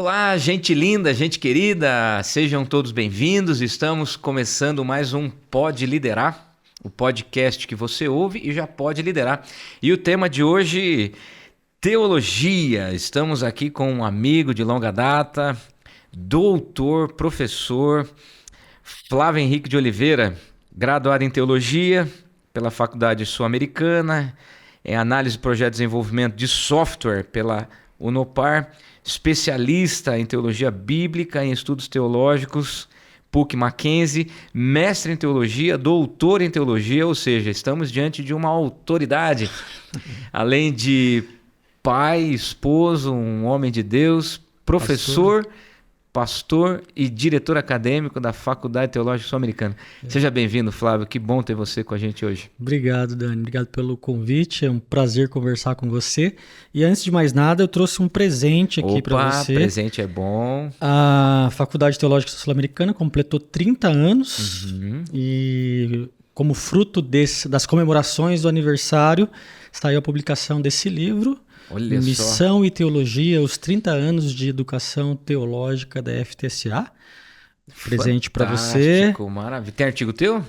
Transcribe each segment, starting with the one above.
Olá, gente linda, gente querida, sejam todos bem-vindos. Estamos começando mais um Pode Liderar, o podcast que você ouve e já pode liderar. E o tema de hoje, teologia. Estamos aqui com um amigo de longa data, doutor, professor Flávio Henrique de Oliveira, graduado em teologia pela Faculdade Sul-Americana, em análise, projeto e desenvolvimento de software pela Unopar, especialista em teologia bíblica, em estudos teológicos, PUC Mackenzie, mestre em teologia, doutor em teologia, ou seja, estamos diante de uma autoridade, além de pai, esposo, um homem de Deus, professor, pastor e diretor acadêmico da Faculdade Teológica Sul-Americana. Seja bem-vindo, Flávio, que bom ter você com a gente hoje. Obrigado, Dani, obrigado pelo convite, é um prazer conversar com você. E antes de mais nada, eu trouxe um presente aqui para você. Presente é bom. A Faculdade Teológica Sul-Americana completou 30 anos e como fruto das comemorações do aniversário, saiu a publicação desse livro, Olha Missão só. e Teologia, os 30 anos de educação teológica da FTSA. Presente para você. Fantástico, maravilha. Tem artigo teu?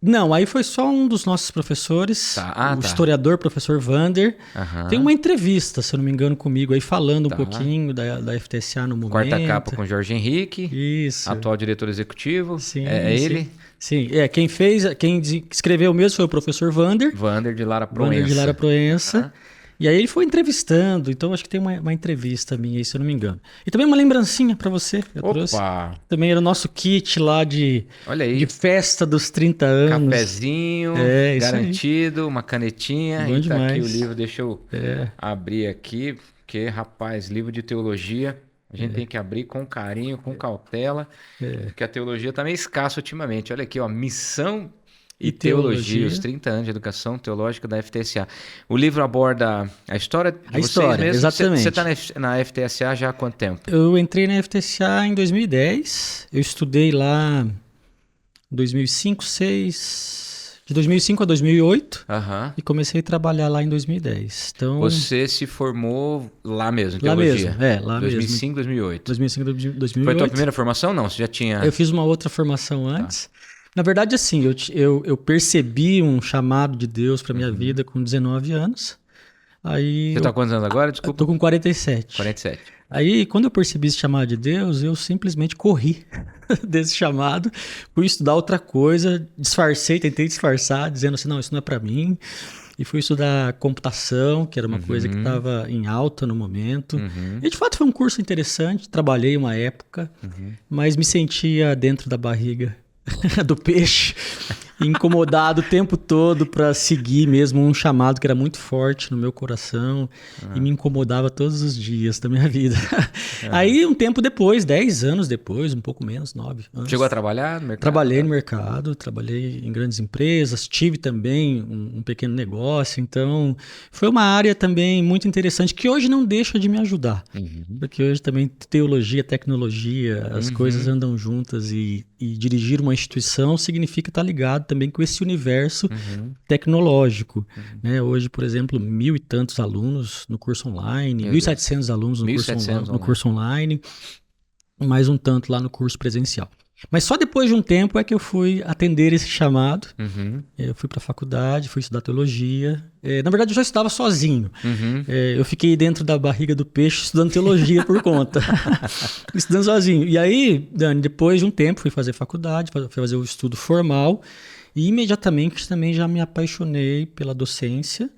Não, aí foi só um dos nossos professores, historiador, professor Vander. Tem uma entrevista, se eu não me engano, comigo aí, falando um pouquinho da FTSA no momento. Quarta capa com Jorge Henrique, isso, atual diretor executivo. Sim, é ele? Sim, quem escreveu mesmo foi o professor Vander. Vander de Lara Proença. Vander de Lara Proença. E aí ele foi entrevistando, então acho que tem uma entrevista minha aí, se eu não me engano. E também uma lembrancinha para você, eu trouxe. Também era o nosso kit lá de festa dos 30 anos. Cafezinho, garantido, uma canetinha. Bom e demais. Tá aqui o livro, deixa eu abrir aqui, porque, rapaz, livro de teologia, a gente tem que abrir com carinho, com cautela, porque a teologia tá meio escassa ultimamente. Olha aqui, ó, Missão e Teologia, os 30 anos de educação teológica da FTSA. O livro aborda a história de vocês mesmos. Exatamente. Você está na FTSA já há quanto tempo? Eu entrei na FTSA em 2010. Eu estudei lá em 2005, 2006... De 2005 a 2008 e comecei a trabalhar lá em 2010. Então, você se formou lá mesmo, em lá teologia? Mesmo, lá 2005, 2008. 2005, 2008. Foi a tua primeira formação? Não, você já tinha... Eu fiz uma outra formação antes. Na verdade, assim, eu percebi um chamado de Deus para minha vida com 19 anos. Aí você está com quantos anos agora? Desculpa. Eu tô com 47. 47. Aí, quando eu percebi esse chamado de Deus, eu simplesmente corri desse chamado, fui estudar outra coisa, tentei disfarçar, dizendo assim, não, isso não é para mim. E fui estudar computação, que era uma coisa que estava em alta no momento. E, de fato, foi um curso interessante, trabalhei uma época, mas me sentia dentro da barriga do peixe, incomodado o tempo todo para seguir mesmo um chamado que era muito forte no meu coração e me incomodava todos os dias da minha vida. Aí um tempo depois, 10 anos depois, um pouco menos, 9 anos. Chegou a trabalhar no mercado? Trabalhei no mercado, trabalhei em grandes empresas, tive também um pequeno negócio, então foi uma área também muito interessante que hoje não deixa de me ajudar, porque hoje também teologia, tecnologia, as coisas andam juntas e dirigir uma instituição significa estar ligado também com esse universo tecnológico. Né? Hoje, por exemplo, 1.000 e tantos alunos no curso online, 1.700 alunos no curso online, mais um tanto lá no curso presencial. Mas só depois de um tempo é que eu fui atender esse chamado. Eu fui para a faculdade, fui estudar teologia. Na verdade, eu já estudava sozinho. Eu fiquei dentro da barriga do peixe estudando teologia por conta. Estudando sozinho. E aí, Dani, depois de um tempo, fui fazer faculdade, fui fazer o estudo formal. E imediatamente também já me apaixonei pela docência.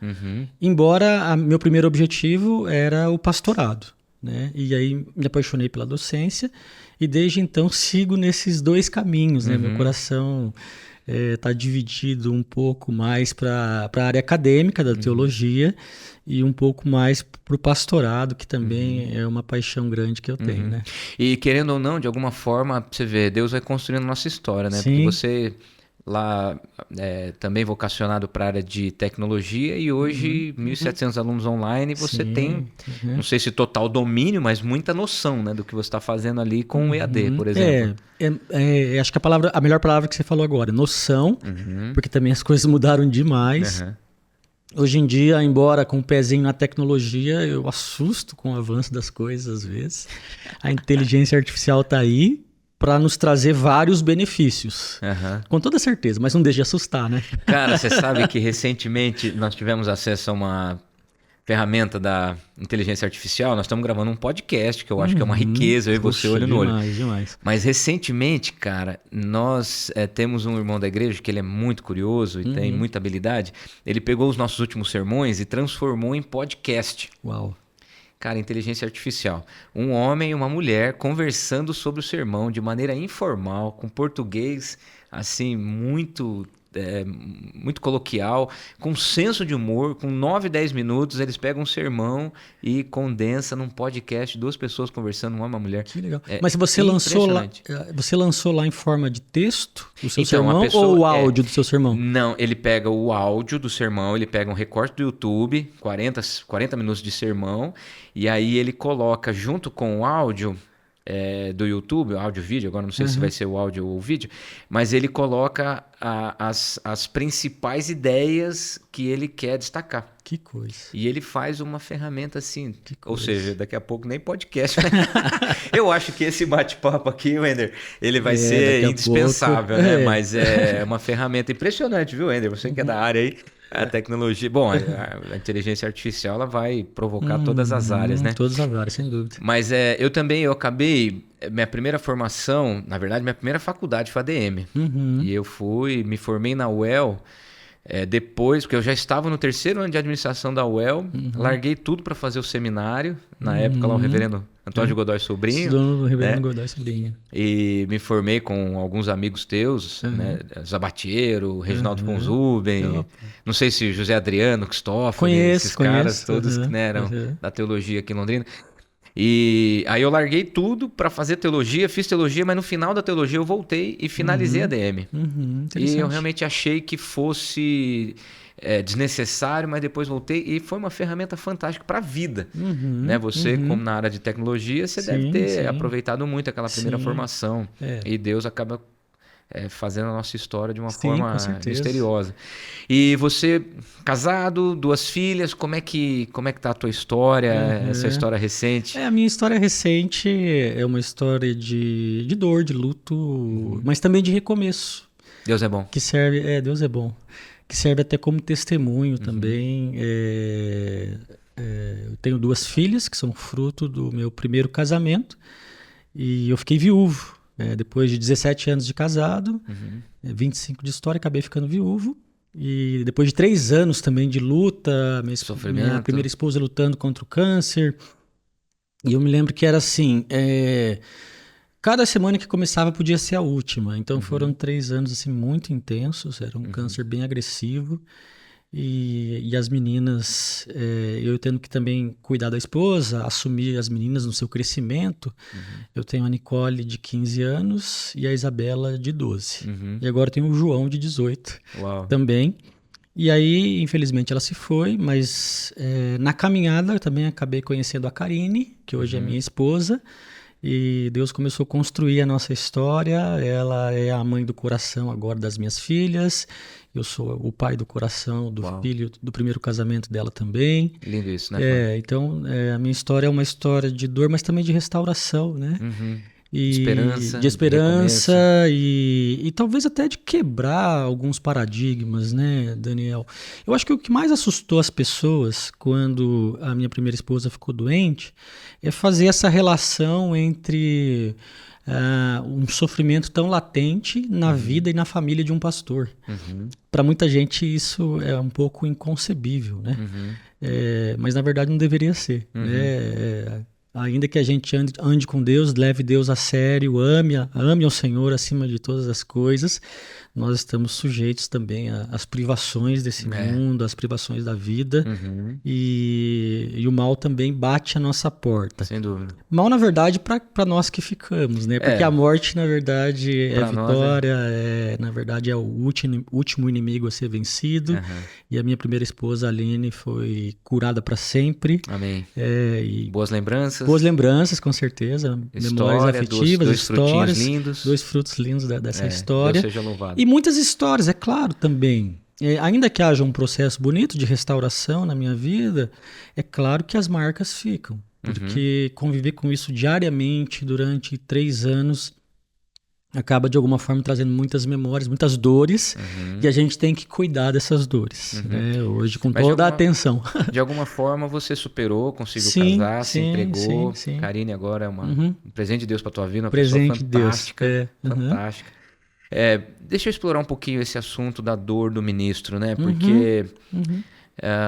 Embora meu primeiro objetivo era o pastorado. Né? E aí me apaixonei pela docência e desde então sigo nesses dois caminhos, né? Meu coração está dividido um pouco mais para a área acadêmica da teologia e um pouco mais para o pastorado, que também é uma paixão grande que eu tenho. Né? E querendo ou não, de alguma forma, você vê, Deus vai construindo a nossa história, né? Sim. Porque você lá também vocacionado para a área de tecnologia e hoje 1.700 alunos online, você tem, não sei se total domínio, mas muita noção, né, do que você está fazendo ali com o EAD, por exemplo. Acho que a melhor palavra que você falou agora, noção, porque também as coisas mudaram demais. Hoje em dia, embora com o pezinho na tecnologia, eu assusto com o avanço das coisas às vezes. A inteligência artificial está aí para nos trazer vários benefícios. Aham. Com toda certeza, mas não deixe de assustar, né? Cara, você sabe que recentemente nós tivemos acesso a uma ferramenta da inteligência artificial. Nós estamos gravando um podcast, que eu acho que é uma riqueza, eu e você, olho no olho. Demais. Mas recentemente, cara, nós temos um irmão da igreja que ele é muito curioso e tem muita habilidade. Ele pegou os nossos últimos sermões e transformou em podcast. Uau. Cara, inteligência artificial. Um homem e uma mulher conversando sobre o sermão de maneira informal, com português, assim, muito coloquial, com senso de humor, com 9, 10 minutos, eles pegam um sermão e condensam num podcast, 2 pessoas conversando, um homem e uma mulher. Que legal. Mas você lançou lá em forma de texto o seu sermão ou o áudio do seu sermão? Não, ele pega o áudio do sermão, ele pega um recorte do YouTube, 40 minutos de sermão, e aí ele coloca junto com o áudio do YouTube, áudio e vídeo, agora não sei se vai ser o áudio ou o vídeo, mas ele coloca as principais ideias que ele quer destacar. Que coisa. E ele faz uma ferramenta assim, ou seja, daqui a pouco nem podcast, né? Eu acho que esse bate-papo aqui, Wender, ele vai ser indispensável, né? Mas é uma ferramenta impressionante, viu, Wender? Você que é da área aí. A tecnologia... Bom, a inteligência artificial ela vai provocar todas as áreas, né? Todas as áreas, sem dúvida. Mas eu acabei... Minha primeira formação, na verdade, minha primeira faculdade foi ADM. E eu me formei na UEL depois, porque eu já estava no 3º ano de administração da UEL, larguei tudo para fazer o seminário, na época lá o reverendo Antônio de Godoy Sobrinho. Estudando no reverendo Godoy Sobrinho. E me formei com alguns amigos teus, né? Zabatiero, Reginaldo Conzuben, não sei se José Adriano, Cristóforo, esses caras todos que eram da teologia aqui em Londrina. E aí eu larguei tudo para fazer teologia, fiz teologia, mas no final da teologia eu voltei e finalizei a ADM. E eu realmente achei que fosse desnecessário, mas depois voltei e foi uma ferramenta fantástica para a vida. Né? Você, como na área de tecnologia, você deve ter aproveitado muito aquela primeira formação. E Deus acaba fazendo a nossa história de uma forma misteriosa. E você, casado, 2 filhas, como é que tá a tua história, essa história recente? A minha história recente é uma história de dor, de luto, mas também de recomeço. Deus é bom. Que serve, Deus é bom. Que serve até como testemunho também. Eu tenho 2 filhas que são fruto do meu primeiro casamento e eu fiquei viúvo. Depois de 17 anos de casado, 25 de história, acabei ficando viúvo. E depois de 3 anos também de luta, minha primeira esposa lutando contra o câncer. E eu me lembro que era assim, cada semana que começava podia ser a última. Então foram 3 anos assim, muito intensos, era um câncer bem agressivo. E as meninas, eu tendo que também cuidar da esposa, assumir as meninas no seu crescimento. Eu tenho a Nicole de 15 anos e a Isabela de 12. E agora tenho o João de 18 também. E aí, infelizmente, ela se foi, mas na caminhada eu também acabei conhecendo a Karine, que hoje é minha esposa. E Deus começou a construir a nossa história. Ela é a mãe do coração agora das minhas filhas. Eu sou o pai do coração do filho do primeiro casamento dela também. Lindo isso, né? Então, a minha história é uma história de dor, mas também de restauração, né? De esperança e talvez até de quebrar alguns paradigmas, né, Daniel? Eu acho que o que mais assustou as pessoas quando a minha primeira esposa ficou doente é fazer essa relação entre um sofrimento tão latente na vida e na família de um pastor. Para muita gente isso é um pouco inconcebível, né? Mas na verdade não deveria ser, né? Ainda que a gente ande com Deus, leve Deus a sério, ame ao Senhor acima de todas as coisas, nós estamos sujeitos também às privações desse mundo, às privações da vida, e o mal também bate à nossa porta. Sem dúvida. Mal, na verdade, para nós que ficamos, né? Porque a morte, na verdade, é vitória, na verdade, é o último inimigo a ser vencido, e a minha primeira esposa, Aline, foi curada para sempre. Amém. Boas lembranças. Boas lembranças, com certeza. Memórias afetivas, histórias. Lindos. 2 frutos lindos dessa história. Deus seja louvado. E muitas histórias, é claro, também. ainda que haja um processo bonito de restauração na minha vida, é claro que as marcas ficam. Porque conviver com isso diariamente durante 3 anos acaba de alguma forma trazendo muitas memórias, muitas dores, e a gente tem que cuidar dessas dores, né? Hoje com toda a atenção. De alguma forma você superou, conseguiu casar, se entregou. Karine agora é um presente de Deus para tua vida, uma presente pessoa fantástica, fantástica. Deixa eu explorar um pouquinho esse assunto da dor do ministro, né? Porque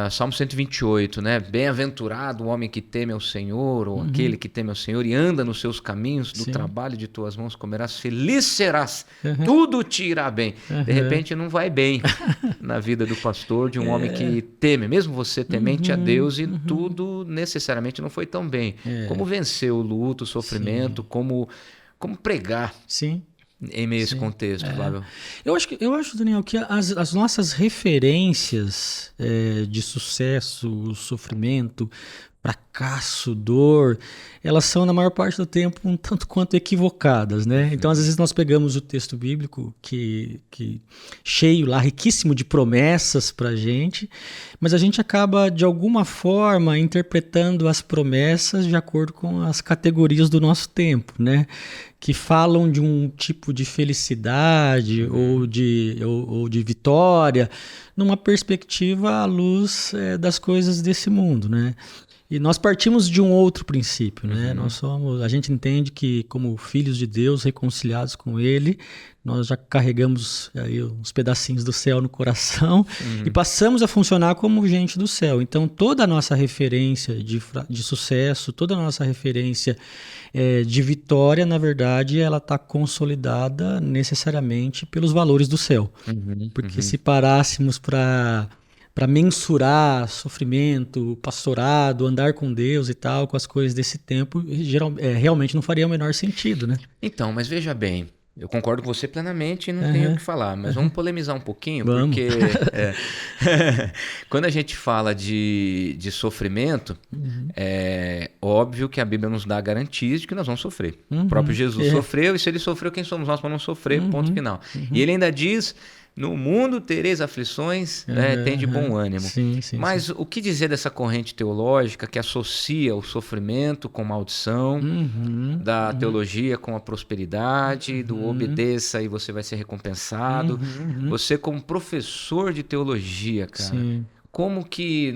Salmo 128, né? Bem-aventurado o homem que teme ao Senhor, ou aquele que teme ao Senhor e anda nos seus caminhos, do trabalho de tuas mãos comerás, feliz serás, tudo te irá bem. De repente não vai bem na vida do pastor, de um homem que teme, mesmo você temente a Deus, e tudo necessariamente não foi tão bem. Como vencer o luto, o sofrimento, como pregar? Sim. Em meio a esse contexto, Flávio. Eu acho, Daniel, que as nossas referências de sucesso, sofrimento, fracasso, dor, elas são, na maior parte do tempo, um tanto quanto equivocadas, né? Então, às vezes, nós pegamos o texto bíblico, que cheio lá, riquíssimo de promessas para a gente, mas a gente acaba, de alguma forma, interpretando as promessas de acordo com as categorias do nosso tempo, né? Que falam de um tipo de felicidade ou de vitória, numa perspectiva à luz das coisas desse mundo, né? E nós partimos de um outro princípio, né? A gente entende que, como filhos de Deus, reconciliados com Ele, nós já carregamos aí uns pedacinhos do céu no coração e passamos a funcionar como gente do céu. Então, toda a nossa referência de sucesso, toda a nossa referência de vitória, na verdade, ela está consolidada necessariamente pelos valores do céu. Porque se parássemos para mensurar sofrimento, pastorado, andar com Deus e tal, com as coisas desse tempo, realmente não faria o menor sentido, né? Então, mas veja bem, eu concordo com você plenamente e não tenho o que falar, mas vamos polemizar um pouquinho, porque quando a gente fala de sofrimento, é óbvio que a Bíblia nos dá garantias de que nós vamos sofrer. O próprio Jesus sofreu, e se ele sofreu, quem somos nós para não sofrer? Ponto final. E ele ainda diz: no mundo tereis aflições, tem de bom ânimo. Mas o que dizer dessa corrente teológica que associa o sofrimento com maldição, da teologia com a prosperidade, do obedeça e você vai ser recompensado? Você, como professor de teologia, cara, como que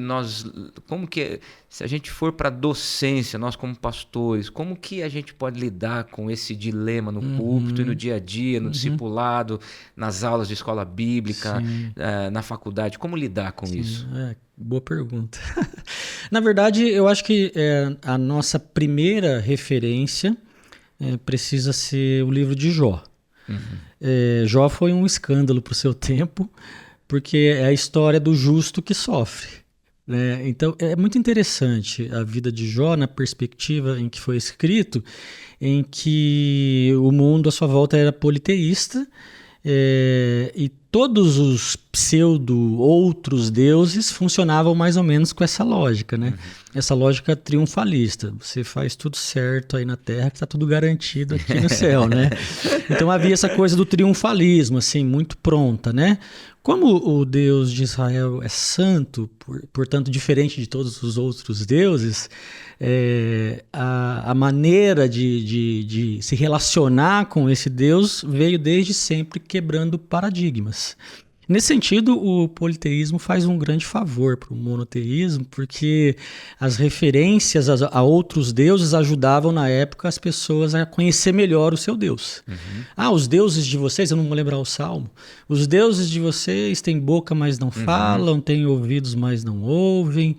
se a gente for para a docência, nós como pastores, como que a gente pode lidar com esse dilema no púlpito e no dia a dia, no discipulado, nas aulas de escola bíblica, na faculdade? Como lidar com isso? Boa pergunta. Na verdade, eu acho que a nossa primeira referência precisa ser o livro de Jó. Jó foi um escândalo para o seu tempo, porque é a história do justo que sofre, né? Então, é muito interessante a vida de Jó na perspectiva em que foi escrito, em que o mundo à sua volta era politeísta, e todos os pseudo-outros deuses funcionavam mais ou menos com essa lógica, né? Essa lógica triunfalista. Você faz tudo certo aí na Terra, que está tudo garantido aqui no céu, né? Então havia essa coisa do triunfalismo, assim, muito pronta, né? Como o Deus de Israel é santo, portanto diferente de todos os outros deuses, a maneira de se relacionar com esse Deus veio desde sempre quebrando paradigmas. Nesse sentido, o politeísmo faz um grande favor para o monoteísmo, porque as referências a outros deuses ajudavam na época as pessoas a conhecer melhor o seu Deus. Os deuses de vocês, eu não vou lembrar o salmo, os deuses de vocês têm boca, mas não falam, têm ouvidos, mas não ouvem.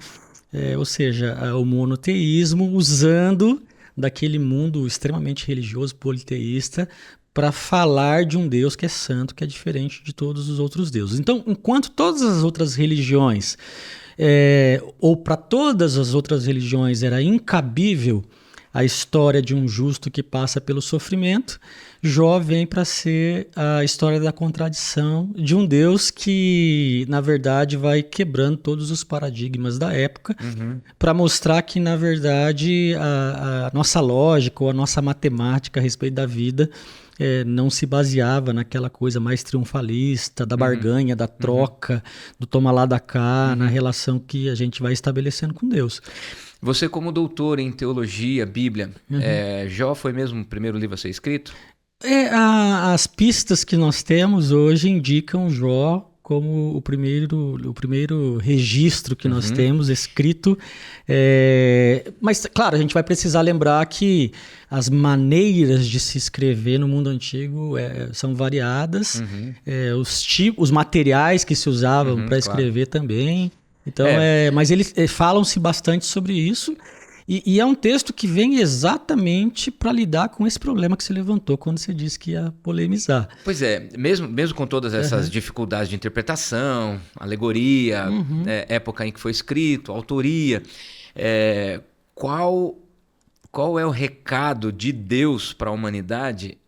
Ou seja, o monoteísmo usando daquele mundo extremamente religioso, politeísta, para falar de um Deus que é santo, que é diferente de todos os outros deuses. Então, enquanto todas as outras religiões, ou para todas as outras religiões, era incabível a história de um justo que passa pelo sofrimento, Jó vem para ser a história da contradição de um Deus que, na verdade, vai quebrando todos os paradigmas da época para mostrar que, na verdade, a nossa lógica ou a nossa matemática a respeito da vida não se baseava naquela coisa mais triunfalista, da barganha, da troca, do toma lá da cá, na relação que a gente vai estabelecendo com Deus. Você, como doutor em teologia, Bíblia, Jó foi mesmo o primeiro livro a ser escrito? As pistas que nós temos hoje indicam Jó como o primeiro registro que nós temos escrito. Mas, claro, a gente vai precisar lembrar que as maneiras de se escrever no mundo antigo são variadas, os materiais que se usavam para escrever também. Então, mas eles falam-se bastante sobre isso. E é um texto que vem exatamente para lidar com esse problema que você levantou quando você disse que ia polemizar. Pois é, mesmo com todas essas dificuldades de interpretação, alegoria, época em que foi escrito, autoria, qual é o recado de Deus para a humanidade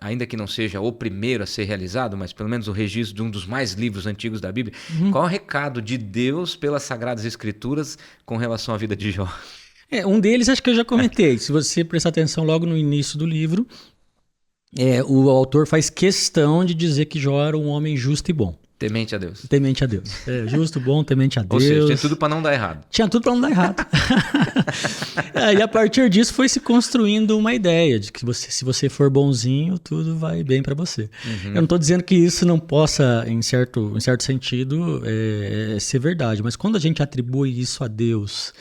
ainda que não seja o primeiro a ser realizado, mas pelo menos o registro de um dos mais livros antigos da Bíblia, qual é o recado de Deus pelas Sagradas Escrituras com relação à vida de Jó? Um deles acho que eu já comentei. Se você prestar atenção logo no início do livro, o autor faz questão de dizer que Jó era um homem justo e bom. Temente a Deus. Temente a Deus. Justo, bom, temente a Deus. Ou seja, tinha tudo para não dar errado. Tinha tudo para não dar errado. E a partir disso foi se construindo uma ideia de que se você for bonzinho, tudo vai bem para você. Eu não estou dizendo que isso não possa, em certo sentido, ser verdade. Mas quando a gente atribui isso a Deus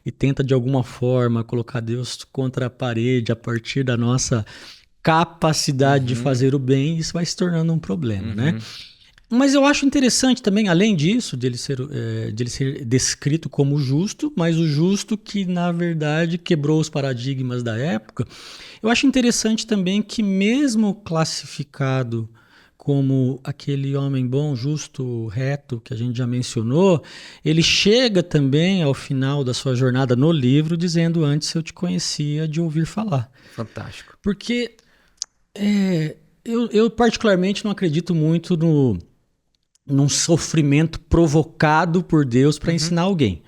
e tenta, de alguma forma, colocar Deus contra a parede a partir da nossa capacidade de fazer o bem, isso vai se tornando um problema, né? Mas eu acho interessante também, além disso, de ele ser descrito como justo, mas o justo que, na verdade, quebrou os paradigmas da época. Eu acho interessante também que, mesmo classificado como aquele homem bom, justo, reto, que a gente já mencionou, ele chega também ao final da sua jornada no livro dizendo: antes eu te conhecia de ouvir falar. Fantástico. Porque eu particularmente não acredito muito num sofrimento provocado por Deus para ensinar alguém.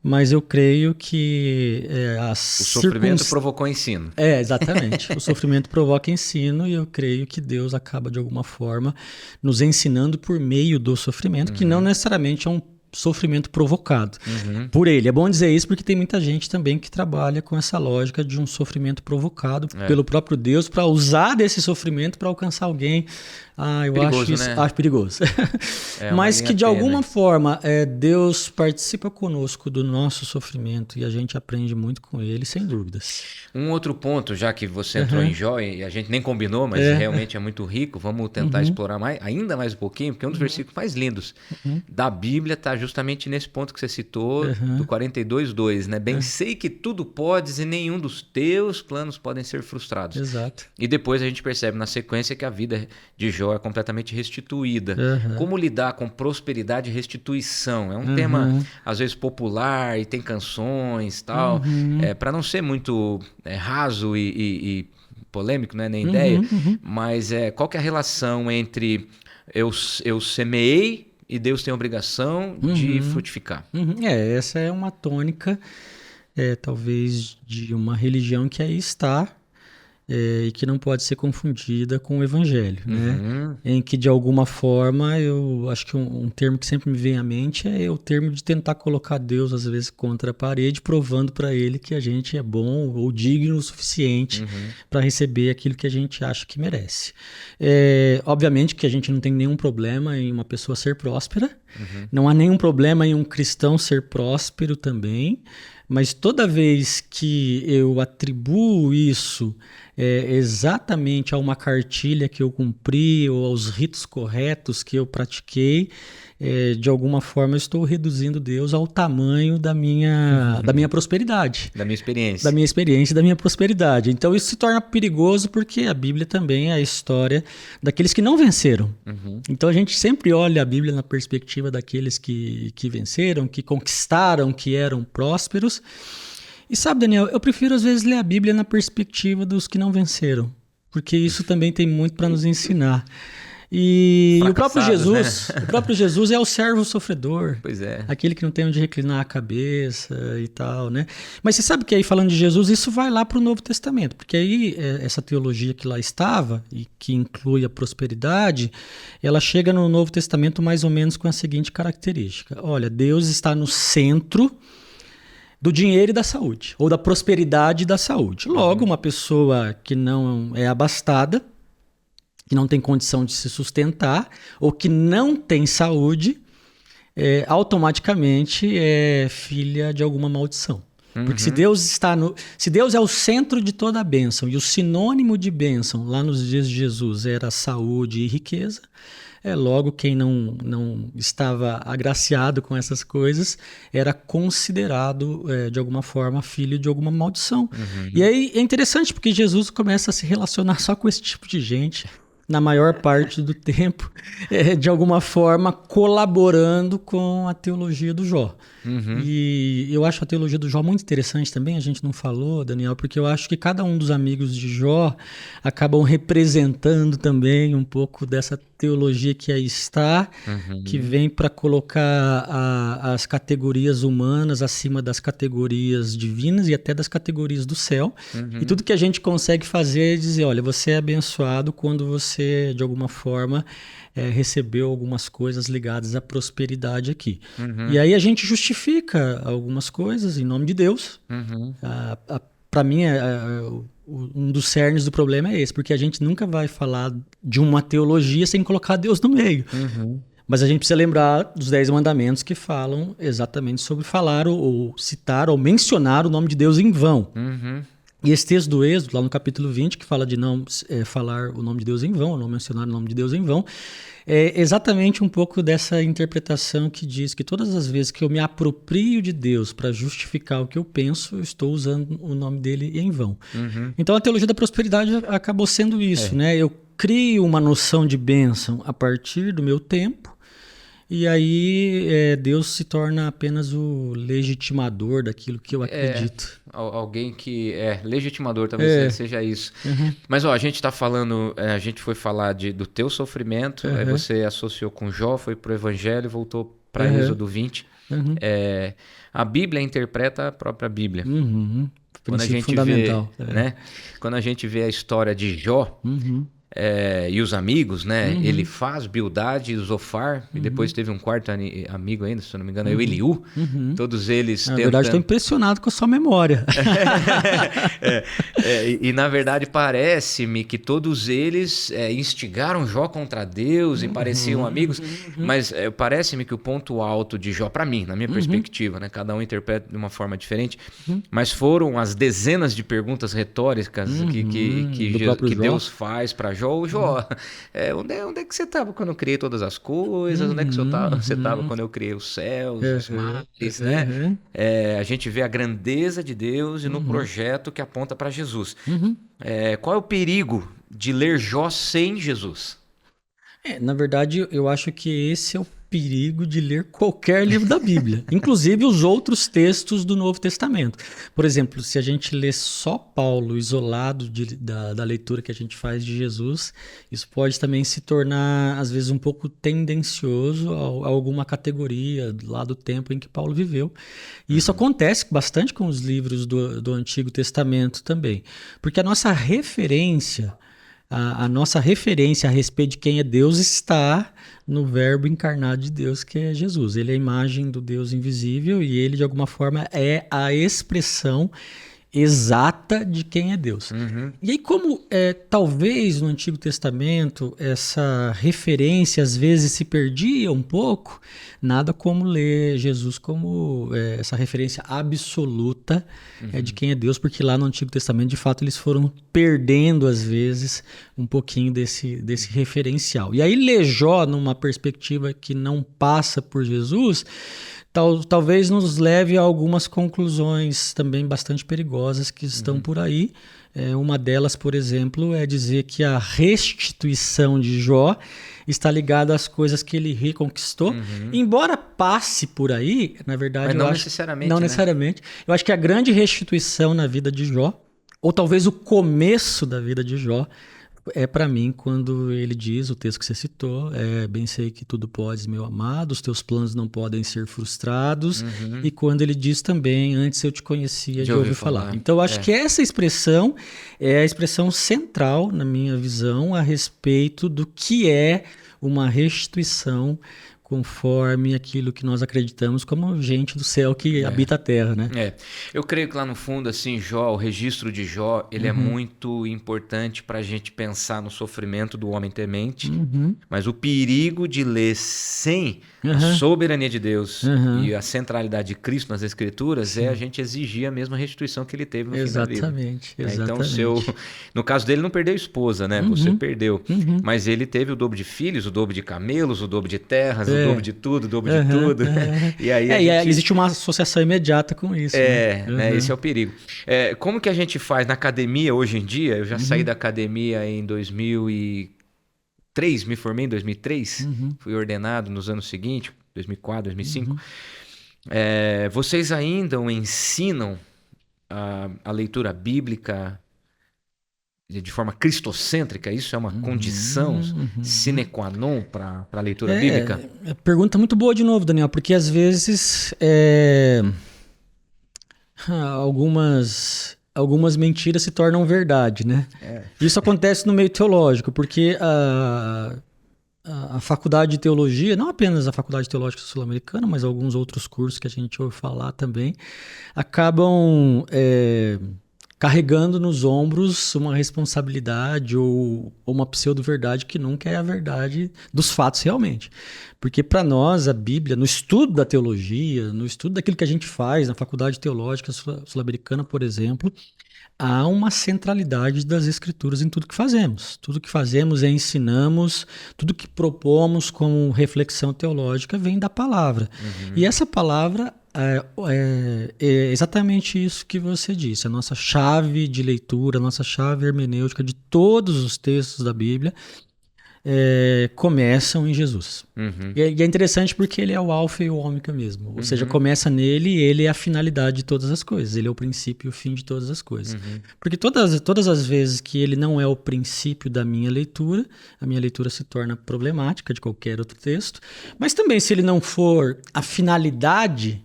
Mas eu creio que o sofrimento provocou ensino. Exatamente. O sofrimento provoca ensino e eu creio que Deus acaba, de alguma forma, nos ensinando por meio do sofrimento, que não necessariamente é um sofrimento provocado por ele. É bom dizer isso porque tem muita gente também que trabalha com essa lógica de um sofrimento provocado pelo próprio Deus para usar desse sofrimento para alcançar alguém. Eu perigoso, acho isso, né? Acho perigoso. Mas que de alguma forma Deus participa conosco do nosso sofrimento e a gente aprende muito com ele, sem dúvidas. Um outro ponto, já que você entrou em Jó e a gente nem combinou, mas realmente é muito rico, vamos tentar explorar ainda mais um pouquinho, porque um dos versículos mais lindos da Bíblia está justamente nesse ponto que você citou, do 42:2, né? Bem sei que tudo podes e nenhum dos teus planos podem ser frustrados. Exato. E depois a gente percebe na sequência que a vida de Jó é completamente restituída. Como lidar com prosperidade e restituição? É um tema, às vezes, popular e tem canções e tal. Para não ser muito raso e polêmico, né? Nem ideia. Mas qual que é a relação entre eu semeei e Deus tem a obrigação de frutificar? Essa é uma tônica, talvez, de uma religião que aí está, e que não pode ser confundida com o evangelho, né? Em que, de alguma forma, eu acho que um termo que sempre me vem à mente é o termo de tentar colocar Deus, às vezes, contra a parede, provando para ele que a gente é bom ou digno o suficiente para receber aquilo que a gente acha que merece. Obviamente que a gente não tem nenhum problema em uma pessoa ser próspera, não há nenhum problema em um cristão ser próspero também, mas toda vez que eu atribuo isso exatamente a uma cartilha que eu cumpri ou aos ritos corretos que eu pratiquei, de alguma forma eu estou reduzindo Deus ao tamanho da minha prosperidade. Da minha experiência. Da minha experiência e da minha prosperidade. Então isso se torna perigoso porque a Bíblia também é a história daqueles que não venceram. Então a gente sempre olha a Bíblia na perspectiva daqueles que venceram, que conquistaram, que eram prósperos. E sabe, Daniel, eu prefiro às vezes ler a Bíblia na perspectiva dos que não venceram, porque isso também tem muito para nos ensinar. E o próprio Fracassados, Jesus, o próprio Jesus é o servo sofredor. Pois é. Aquele que não tem onde reclinar a cabeça e tal, né? Mas você sabe que aí, falando de Jesus, isso vai lá para o Novo Testamento, porque aí essa teologia que lá estava, e que inclui a prosperidade, ela chega no Novo Testamento mais ou menos com a seguinte característica. Olha, Deus está no centro do dinheiro e da saúde, ou da prosperidade e da saúde. Logo, uma pessoa que não é abastada, que não tem condição de se sustentar, ou que não tem saúde, automaticamente é filha de alguma maldição. Porque se Deus é o centro de toda a bênção, e o sinônimo de bênção lá nos dias de Jesus era saúde e riqueza, logo quem não estava agraciado com essas coisas era considerado de alguma forma filho de alguma maldição. E aí é interessante porque Jesus começa a se relacionar só com esse tipo de gente na maior parte do tempo, de alguma forma colaborando com a teologia do Jó. E eu acho a teologia do Jó muito interessante também, a gente não falou, Daniel, porque eu acho que cada um dos amigos de Jó acabam representando também um pouco dessa teologia que aí está, que vem para colocar as categorias humanas acima das categorias divinas e até das categorias do céu. E tudo que a gente consegue fazer é dizer, olha, você é abençoado quando você, de alguma forma, recebeu algumas coisas ligadas à prosperidade aqui. E aí a gente justifica algumas coisas em nome de Deus. Para mim, um dos cernes do problema é esse, porque a gente nunca vai falar de uma teologia sem colocar Deus no meio. Mas a gente precisa lembrar dos 10 mandamentos que falam exatamente sobre falar ou citar ou mencionar o nome de Deus em vão. E esse texto do Êxodo, lá no capítulo 20, que fala de não falar o nome de Deus em vão, não mencionar o nome de Deus em vão, é exatamente um pouco dessa interpretação que diz que todas as vezes que eu me aproprio de Deus para justificar o que eu penso, eu estou usando o nome dele em vão. Então a teologia da prosperidade acabou sendo isso, né? Eu crio uma noção de bênção a partir do meu tempo, e aí Deus se torna apenas o legitimador daquilo que eu acredito. Alguém que é legitimador, talvez seja isso. Mas a gente está falando, a gente foi falar do teu sofrimento, aí você associou com Jó, foi pro Evangelho, voltou para Êxodo 20. A Bíblia interpreta a própria Bíblia. Quando a gente fundamental. Né? Quando a gente vê a história de Jó, e os amigos, né? Ele faz Bildade e Zofar, e depois teve um quarto amigo ainda, se eu não me engano, é o Eliú. Todos eles Na verdade, estou impressionado com a sua memória. E na verdade parece-me que todos eles instigaram Jó contra Deus e pareciam amigos, mas parece-me que o ponto alto de Jó, para mim, na minha perspectiva, né? Cada um interpreta de uma forma diferente, mas foram as dezenas de perguntas retóricas que Deus faz para Jó. Jó, onde é que você estava quando eu criei todas as coisas? Onde é que você estava quando eu criei os céus, os mares, né? A gente vê a grandeza de Deus e no projeto que aponta para Jesus. Qual é o perigo de ler Jó sem Jesus? Na verdade, eu acho que esse é o perigo de ler qualquer livro da Bíblia, inclusive os outros textos do Novo Testamento. Por exemplo, se a gente lê só Paulo isolado da leitura que a gente faz de Jesus, isso pode também se tornar, às vezes, um pouco tendencioso a alguma categoria lá do tempo em que Paulo viveu. E isso acontece bastante com os livros do Antigo Testamento também, porque a nossa referência a respeito de quem é Deus está no verbo encarnado de Deus, que é Jesus. Ele é a imagem do Deus invisível e ele, de alguma forma, é a expressão exata de quem é Deus. E aí, como talvez no Antigo Testamento essa referência às vezes se perdia um pouco, nada como ler Jesus como essa referência absoluta de quem é Deus, porque lá no Antigo Testamento, de fato, eles foram perdendo às vezes um pouquinho desse referencial. E aí ler Jó numa perspectiva que não passa por Jesus, talvez nos leve a algumas conclusões também bastante perigosas que estão por aí. Uma delas, por exemplo, é dizer que a restituição de Jó está ligada às coisas que ele reconquistou. Embora passe por aí, na verdade... Mas necessariamente. Não necessariamente. Eu acho que a grande restituição na vida de Jó, ou talvez o começo da vida de Jó, é para mim quando ele diz, o texto que você citou, bem sei que tudo podes, meu amado, os teus planos não podem ser frustrados, e quando ele diz também, antes eu te conhecia de ouvir falar. Então eu acho que essa expressão é a expressão central, na minha visão, a respeito do que é uma restituição conforme aquilo que nós acreditamos como gente do céu que habita a terra, né? Eu creio que lá no fundo, assim, Jó, o registro de Jó, ele é muito importante para a gente pensar no sofrimento do homem temente, mas o perigo de ler sem a soberania de Deus e a centralidade de Cristo nas Escrituras é a gente exigir a mesma restituição que ele teve no fim da vida. Exatamente. Então, no caso dele, não perdeu esposa, né? Você perdeu. Mas ele teve o dobro de filhos, o dobro de camelos, o dobro de terras, o dobro de tudo, o dobro de tudo. E aí existe uma associação imediata com isso. Né? Esse é o perigo. Como que a gente faz na academia hoje em dia? Eu já saí da academia em 2003, me formei em 2003, fui ordenado nos anos seguintes, 2004, 2005. Vocês ainda ensinam a leitura bíblica de forma cristocêntrica? Isso é uma condição sine qua non para a leitura bíblica? Pergunta muito boa de novo, Daniel, porque às vezes algumas mentiras se tornam verdade, né? Isso acontece no meio teológico, porque a faculdade de teologia, não apenas a faculdade teológica sul-americana, mas alguns outros cursos que a gente ouve falar também, acabam carregando nos ombros uma responsabilidade ou uma pseudo-verdade que nunca é a verdade dos fatos realmente. Porque para nós, a Bíblia, no estudo da teologia, no estudo daquilo que a gente faz na faculdade teológica sul-americana, por exemplo, há uma centralidade das Escrituras em tudo que fazemos. Tudo que fazemos ensinamos, tudo que propomos como reflexão teológica vem da palavra. E essa palavra é exatamente isso que você disse. A nossa chave de leitura, a nossa chave hermenêutica de todos os textos da Bíblia começam em Jesus. E é interessante porque ele é o alfa e o ômega mesmo. Ou seja, começa nele e ele é a finalidade de todas as coisas. Ele é o princípio e o fim de todas as coisas. Porque todas as vezes que ele não é o princípio da minha leitura, a minha leitura se torna problemática de qualquer outro texto. Mas também, se ele não for a finalidade,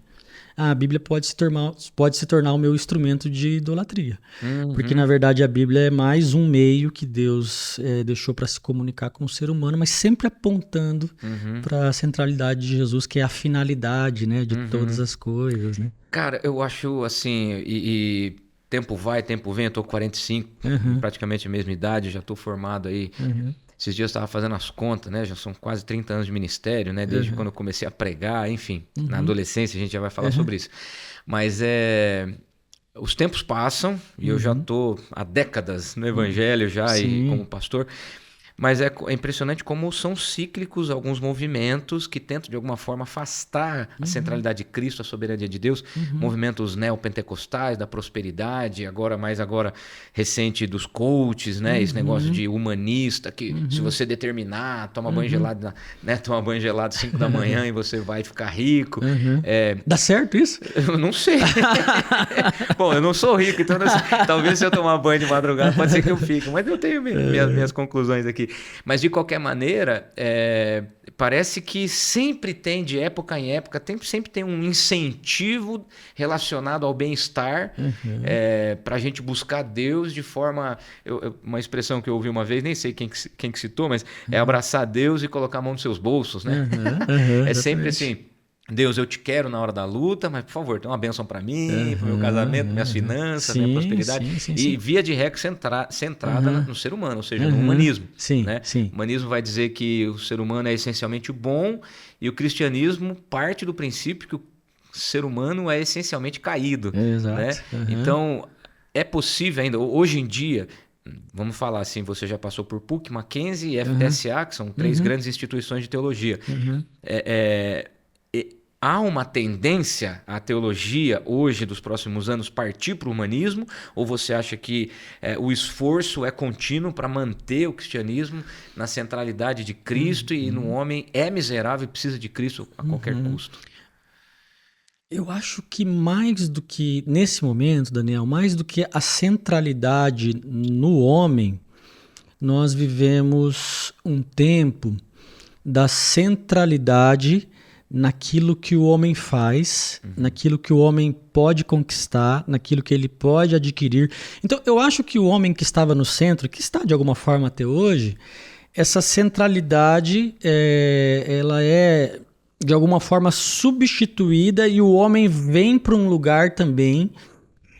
a Bíblia pode se tornar o meu instrumento de idolatria. Porque, na verdade, a Bíblia é mais um meio que Deus deixou para se comunicar com o ser humano, mas sempre apontando para a centralidade de Jesus, que é a finalidade, né, de todas as coisas. Né? Cara, eu acho assim, e tempo vai, tempo vem, eu tô com 45, praticamente a mesma idade, já tô formado aí. Esses dias eu estava fazendo as contas, né? Já são quase 30 anos de ministério, né? Desde quando eu comecei a pregar, enfim. Na adolescência a gente já vai falar sobre isso. Mas os tempos passam e eu já estou há décadas no evangelho já e como pastor. Mas é impressionante como são cíclicos alguns movimentos que tentam, de alguma forma, afastar a centralidade de Cristo, a soberania de Deus. Movimentos neopentecostais, da prosperidade, agora recente dos coaches, né? Esse negócio de humanista, que se você determinar, toma banho gelado, né? Toma banho gelado 5 da manhã e você vai ficar rico. Dá certo isso? Eu não sei. Bom, eu não sou rico, então talvez se eu tomar banho de madrugada pode ser que eu fique. Mas eu tenho minhas conclusões aqui. Mas, de qualquer maneira, parece que sempre tem, de época em época, sempre tem um incentivo relacionado ao bem-estar para a gente buscar Deus de forma... uma expressão que eu ouvi uma vez, nem sei quem que citou, mas é abraçar Deus e colocar a mão nos seus bolsos, né? É sempre assim... Deus, eu te quero na hora da luta, mas, por favor, tem uma bênção para mim, para o meu casamento, minhas finanças, minha prosperidade. Sim. Via de regra, centrada no ser humano, ou seja, no humanismo. Né? O humanismo vai dizer que o ser humano é essencialmente bom e o cristianismo parte do princípio que o ser humano é essencialmente caído. Né? Então, é possível ainda, hoje em dia... Vamos falar assim, você já passou por PUC, Mackenzie e FDSA, que são 3 grandes instituições de teologia. Há uma tendência à teologia hoje, dos próximos anos, partir para o humanismo? Ou você acha que o esforço é contínuo para manter o cristianismo na centralidade de Cristo e no homem é miserável e precisa de Cristo a qualquer custo? Eu acho que mais do que, nesse momento, Daniel, mais do que a centralidade no homem, nós vivemos um tempo da centralidade naquilo que o homem faz, naquilo que o homem pode conquistar, naquilo que ele pode adquirir. Então, eu acho que o homem que estava no centro, que está de alguma forma até hoje, essa centralidade ela é de alguma forma substituída e o homem vem para um lugar também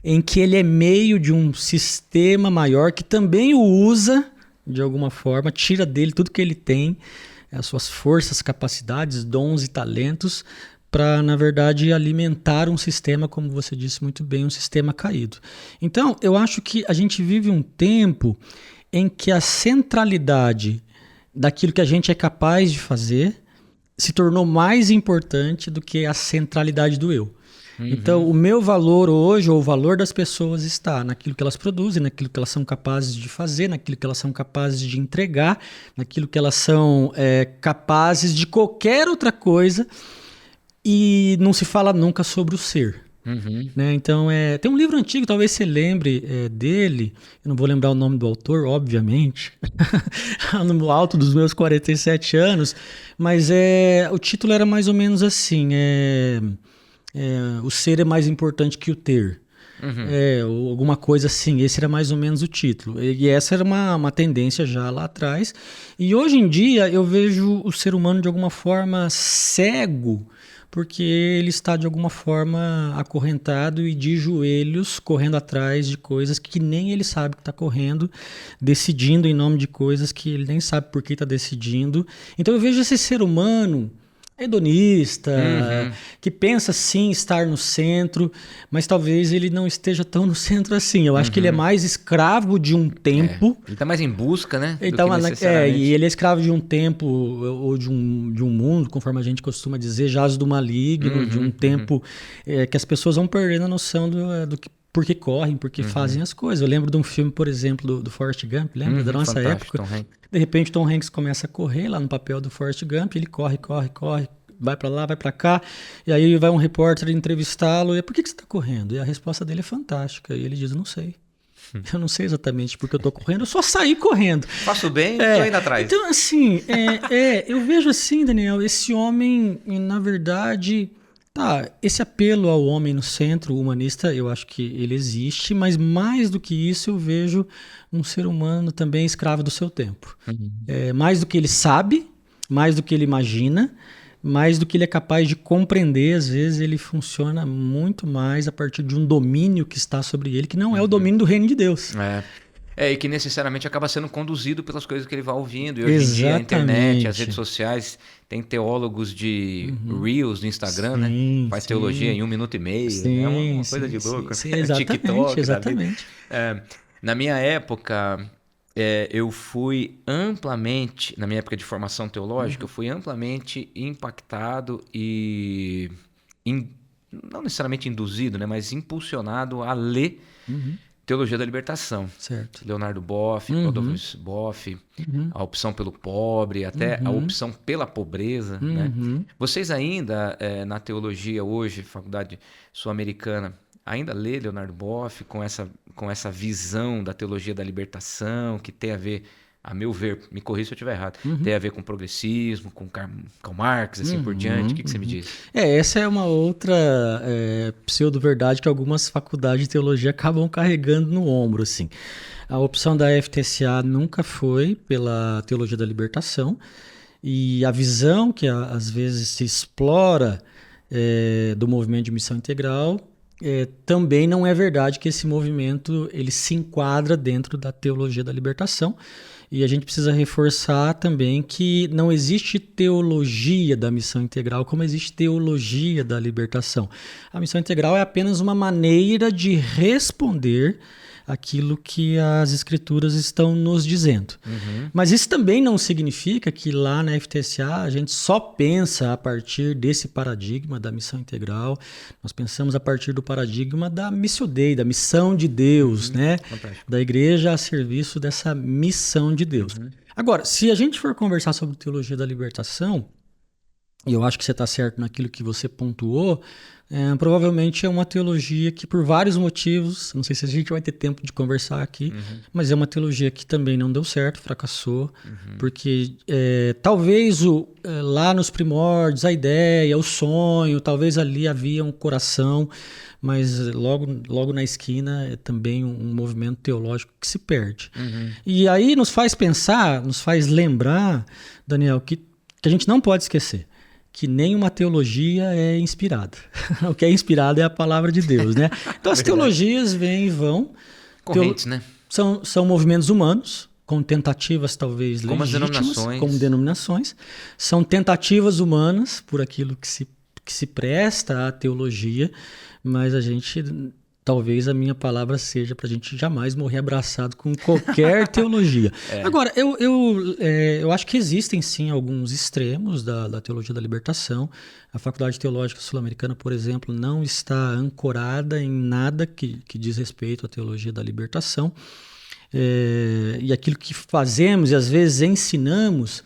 em que ele é meio de um sistema maior que também o usa de alguma forma, tira dele tudo que ele tem, as suas forças, capacidades, dons e talentos, para, na verdade, alimentar um sistema, como você disse muito bem, um sistema caído. Então, eu acho que a gente vive um tempo em que a centralidade daquilo que a gente é capaz de fazer se tornou mais importante do que a centralidade do eu. Então, o meu valor hoje, ou o valor das pessoas, está naquilo que elas produzem, naquilo que elas são capazes de fazer, naquilo que elas são capazes de entregar, naquilo que elas são capazes de qualquer outra coisa, e não se fala nunca sobre o ser. Né? Então, tem um livro antigo, talvez você lembre dele, eu não vou lembrar o nome do autor, obviamente, no alto dos meus 47 anos, mas o título era mais ou menos assim, o ser é mais importante que o ter. Ou alguma coisa assim, esse era mais ou menos o título. E essa era uma tendência já lá atrás. E hoje em dia eu vejo o ser humano de alguma forma cego, porque ele está de alguma forma acorrentado e de joelhos correndo atrás de coisas que nem ele sabe que está correndo, decidindo em nome de coisas que ele nem sabe por que está decidindo. Então eu vejo esse ser humano hedonista, que pensa sim estar no centro, mas talvez ele não esteja tão no centro assim. Eu acho que ele é mais escravo de um tempo. Ele está mais em busca, né? E ele é escravo de um tempo ou de um mundo, conforme a gente costuma dizer, jaz do maligno, de um tempo que as pessoas vão perdendo a noção do que por que correm, por que fazem as coisas. Eu lembro de um filme, por exemplo, do Forrest Gump, lembra? Da nossa época. De repente, Tom Hanks começa a correr lá no papel do Forrest Gump, ele corre, vai pra lá, vai pra cá, e aí vai um repórter entrevistá-lo, e por que você tá correndo? E a resposta dele é fantástica, e ele diz, não sei. Eu não sei exatamente porque eu tô correndo, eu só saí correndo. Faço bem, tô indo atrás. Então, assim, eu vejo assim, Daniel, esse homem, na verdade... esse apelo ao homem no centro, humanista, eu acho que ele existe, mas mais do que isso eu vejo um ser humano também escravo do seu tempo. Mais do que ele sabe, mais do que ele imagina, mais do que ele é capaz de compreender, às vezes ele funciona muito mais a partir de um domínio que está sobre ele, que não é o domínio do reino de Deus. E que necessariamente acaba sendo conduzido pelas coisas que ele vai ouvindo. E hoje em dia a internet, as redes sociais, tem teólogos de Reels no Instagram, né? Faz teologia em 1 minuto e meio. É uma coisa de louco. TikTok. Exatamente. Na minha época, eu fui amplamente, na minha época de formação teológica, eu fui amplamente impactado e não necessariamente induzido, né? Mas impulsionado a ler Teologia da Libertação. Certo. Leonardo Boff, Rodolfo Boff, a opção pelo pobre, até a opção pela pobreza. Né? Vocês ainda, na teologia hoje, Faculdade Sul-Americana, ainda lê Leonardo Boff com essa visão da teologia da libertação, que tem a ver, a meu ver, me corrija se eu estiver errado, tem a ver com progressismo, com Karl Marx, assim por diante. O que você me diz? Essa é uma outra pseudo-verdade que algumas faculdades de teologia acabam carregando no ombro, assim. A opção da FTSA nunca foi pela teologia da libertação, e a visão que às vezes se explora do movimento de missão integral também não é verdade que esse movimento ele se enquadra dentro da teologia da libertação. E a gente precisa reforçar também que não existe teologia da missão integral como existe teologia da libertação. A missão integral é apenas uma maneira de responder aquilo que as escrituras estão nos dizendo. Mas isso também não significa que lá na FTSA a gente só pensa a partir desse paradigma da missão integral. Nós pensamos a partir do paradigma da Missio Dei, da missão de Deus, né? Da igreja a serviço dessa missão de Deus. Agora, se a gente for conversar sobre teologia da libertação, e eu acho que você está certo naquilo que você pontuou, provavelmente é uma teologia que, por vários motivos, não sei se a gente vai ter tempo de conversar aqui, mas é uma teologia que também não deu certo, fracassou, porque talvez lá nos primórdios, a ideia, o sonho, talvez ali havia um coração, mas logo na esquina é também um movimento teológico que se perde. E aí nos faz pensar, nos faz lembrar, Daniel, que a gente não pode esquecer que nenhuma teologia é inspirada. O que é inspirado é a palavra de Deus, né? Então as teologias vêm e vão. Correntes, né? São movimentos humanos, com tentativas talvez como legítimas, como denominações. São tentativas humanas por aquilo que se presta à teologia, mas talvez a minha palavra seja para a gente jamais morrer abraçado com qualquer teologia. Agora, eu acho que existem sim alguns extremos da teologia da libertação. A Faculdade Teológica Sul-Americana, por exemplo, não está ancorada em nada que diz respeito à teologia da libertação. E aquilo que fazemos e às vezes ensinamos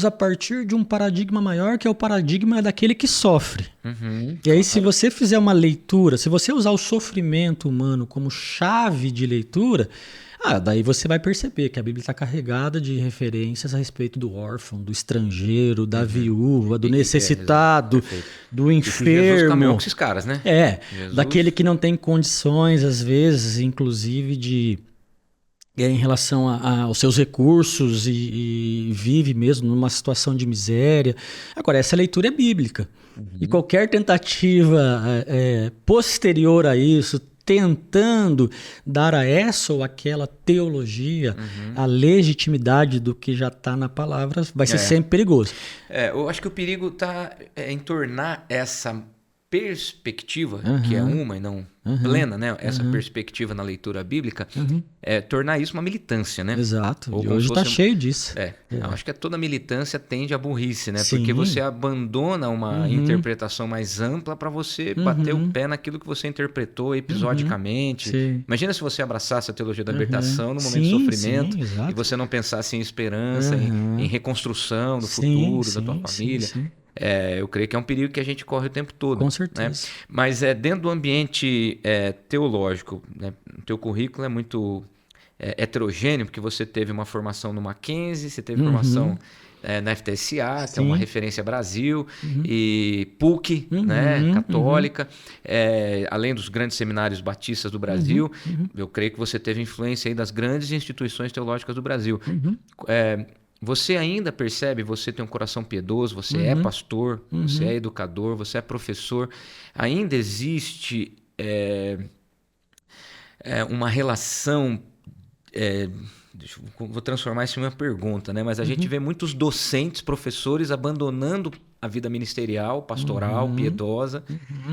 a partir de um paradigma maior, que é o paradigma daquele que sofre. E aí, se você fizer uma leitura, se você usar o sofrimento humano como chave de leitura, daí você vai perceber que a Bíblia está carregada de referências a respeito do órfão, do estrangeiro, da viúva, do necessitado, do enfermo. Jesus caminhou com esses caras, né? Daquele que não tem condições, às vezes, inclusive em relação aos seus recursos e vive mesmo numa situação de miséria. Agora, essa leitura é bíblica. E qualquer tentativa posterior a isso, tentando dar a essa ou aquela teologia a legitimidade do que já está na palavra, vai ser sempre perigoso. Eu acho que o perigo está em tornar essa perspectiva, que é uma e não plena, né? Essa perspectiva na leitura bíblica, tornar isso uma militância, né? Exato. E hoje está cheio disso. Eu acho que toda militância tende à burrice, né? Sim. Porque você abandona uma interpretação mais ampla para você bater o pé naquilo que você interpretou episodicamente. Imagina se você abraçasse a teologia da libertação no momento de sofrimento e você não pensasse em esperança, em reconstrução do futuro, da tua família. Eu creio que é um perigo que a gente corre o tempo todo. Com certeza. Né? Mas dentro do ambiente teológico, né? O teu currículo é muito heterogêneo, porque você teve uma formação no Mackenzie, você teve formação na FTSA, que é uma referência Brasil, e PUC, né? Católica, além dos grandes seminários batistas do Brasil. Eu creio que você teve influência aí das grandes instituições teológicas do Brasil. Você ainda percebe, você tem um coração piedoso, você é pastor, você é educador, você é professor. Ainda existe uma relação... vou transformar isso em uma pergunta, né? Mas a gente vê muitos docentes, professores abandonando a vida ministerial, pastoral, piedosa,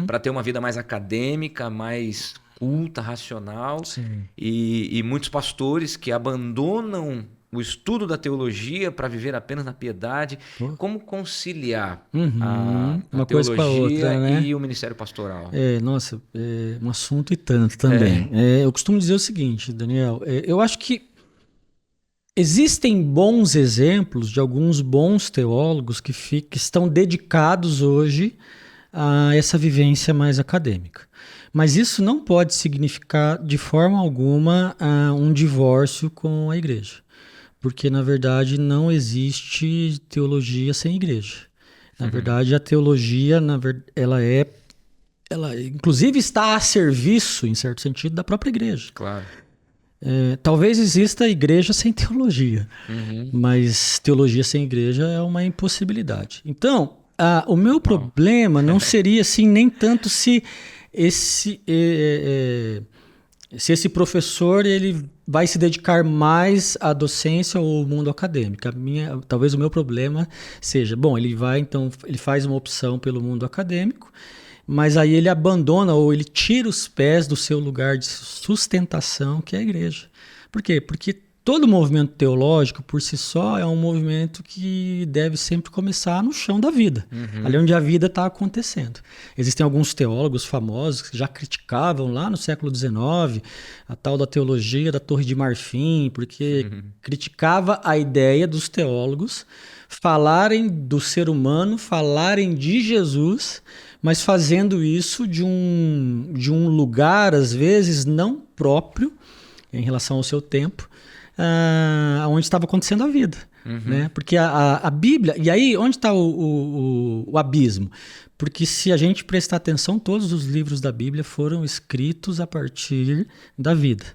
para ter uma vida mais acadêmica, mais culta, racional. E muitos pastores que abandonam o estudo da teologia para viver apenas na piedade. Como conciliar a coisa com a outra, né? E o ministério pastoral? É um assunto e tanto também. Eu costumo dizer o seguinte, Daniel, eu acho que existem bons exemplos de alguns bons teólogos que estão dedicados hoje a essa vivência mais acadêmica. Mas isso não pode significar de forma alguma um divórcio com a igreja. Porque, na verdade, não existe teologia sem igreja. Na verdade, a teologia, ela inclusive está a serviço, em certo sentido, da própria igreja. Claro. Talvez exista igreja sem teologia, mas teologia sem igreja é uma impossibilidade. Então, o meu problema não seria assim, nem tanto se esse professor ele vai se dedicar mais à docência ou ao mundo acadêmico. Talvez o meu problema seja, ele faz uma opção pelo mundo acadêmico, mas aí ele abandona ou ele tira os pés do seu lugar de sustentação, que é a igreja. Por quê? Porque todo movimento teológico, por si só, é um movimento que deve sempre começar no chão da vida, ali onde a vida está acontecendo. Existem alguns teólogos famosos que já criticavam lá no século XIX a tal da teologia da Torre de Marfim, porque criticava a ideia dos teólogos falarem do ser humano, falarem de Jesus, mas fazendo isso de um lugar, às vezes, não próprio em relação ao seu tempo, onde estava acontecendo a vida. Né? Porque a Bíblia... E aí, onde está o abismo? Porque se a gente prestar atenção, todos os livros da Bíblia foram escritos a partir da vida.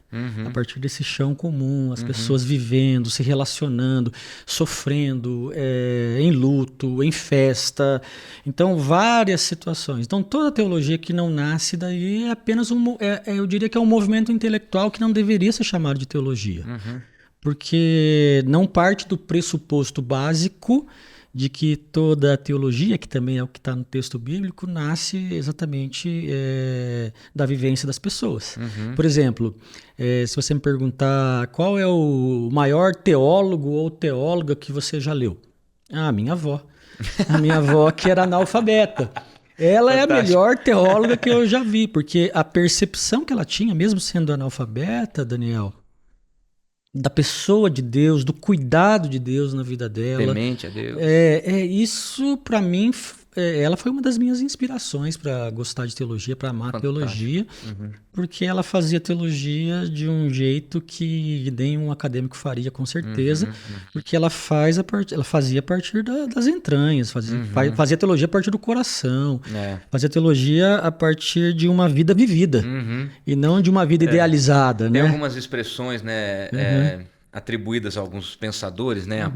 A partir desse chão comum, as pessoas vivendo, se relacionando, sofrendo, em luto, em festa. Então, várias situações. Então, toda teologia que não nasce daí é apenas eu diria que é um movimento intelectual que não deveria ser chamado de teologia. Porque não parte do pressuposto básico de que toda a teologia, que também é o que está no texto bíblico, nasce exatamente da vivência das pessoas. Por exemplo, se você me perguntar qual é o maior teólogo ou teóloga que você já leu? Ah, minha avó. A minha avó, que era analfabeta. Ela é a melhor teóloga que eu já vi, porque a percepção que ela tinha, mesmo sendo analfabeta, Daniel, da pessoa de Deus, do cuidado de Deus na vida dela. Temente a Deus. Isso, para mim, ela foi uma das minhas inspirações para gostar de teologia, para amar a teologia, porque ela fazia teologia de um jeito que nem um acadêmico faria, com certeza, porque ela fazia a partir das entranhas, fazia teologia a partir do coração, fazia teologia a partir de uma vida vivida, e não de uma vida idealizada. Tem né? algumas expressões, né, atribuídas a alguns pensadores, né,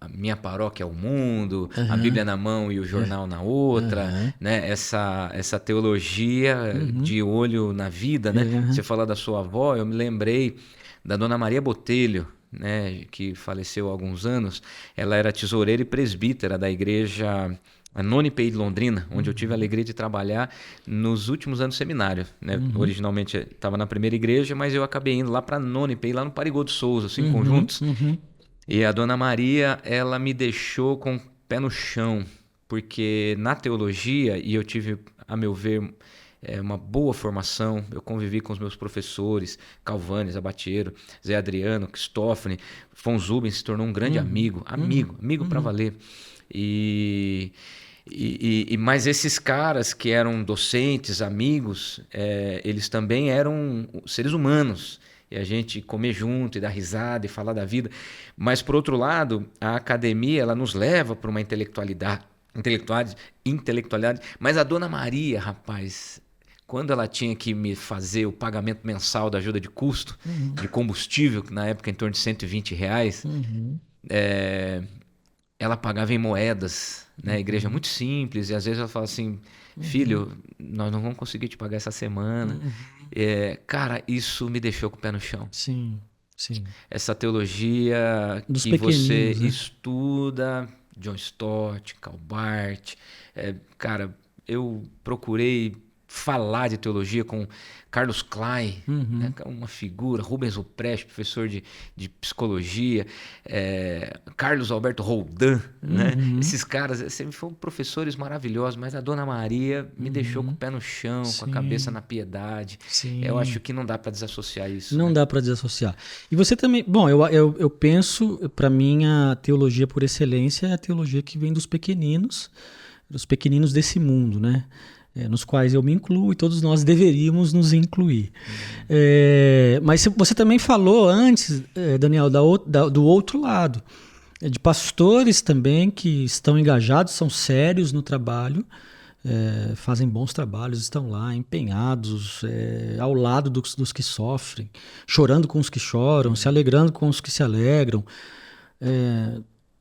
a minha paróquia é o mundo, a Bíblia na mão e o jornal na outra, né? Essa teologia de olho na vida, né? Você falou da sua avó, eu me lembrei da Dona Maria Botelho, né, que faleceu há alguns anos. Ela era tesoureira e presbítera da igreja a Nona IPI de Londrina, onde eu tive a alegria de trabalhar nos últimos anos do seminário. Né? Originalmente estava na primeira igreja, mas eu acabei indo lá para a Nona IPI, lá no Parigô de Souza, assim, conjuntos. E a Dona Maria, ela me deixou com o pé no chão, porque na teologia, e eu tive, a meu ver, uma boa formação, eu convivi com os meus professores, Calvanes, Abatiero, Zé Adriano, Cristófone, Fonzuben se tornou um grande amigo para valer. Mas esses caras que eram docentes, amigos, eles também eram seres humanos. E a gente comer junto e dar risada e falar da vida. Mas, por outro lado, a academia ela nos leva para uma intelectualidade. Mas a Dona Maria, rapaz, quando ela tinha que me fazer o pagamento mensal da ajuda de custo, de combustível, que na época em torno de R$120, ela pagava em moedas, né? A igreja é muito simples, e às vezes ela fala assim, filho, nós não vamos conseguir te pagar essa semana. Cara, isso me deixou com o pé no chão. Sim, sim. Essa teologia dos que você né? estuda, John Stott, Karl Barth. Cara, eu procurei falar de teologia com Carlos Klein, né, uma figura, Rubens Opreste, professor de psicologia, Carlos Alberto Roldan, né? Esses caras sempre foram professores maravilhosos, mas a Dona Maria me deixou com o pé no chão, com a cabeça na piedade. Eu acho que não dá para desassociar isso. Não dá para desassociar. E você também... Bom, eu penso, para mim, a teologia por excelência é a teologia que vem dos pequeninos desse mundo, né? Nos quais eu me incluo e todos nós deveríamos nos incluir. Mas você também falou antes, Daniel, do outro lado, de pastores também que estão engajados, são sérios no trabalho, fazem bons trabalhos, estão lá empenhados, ao lado dos que sofrem, chorando com os que choram, se alegrando com os que se alegram.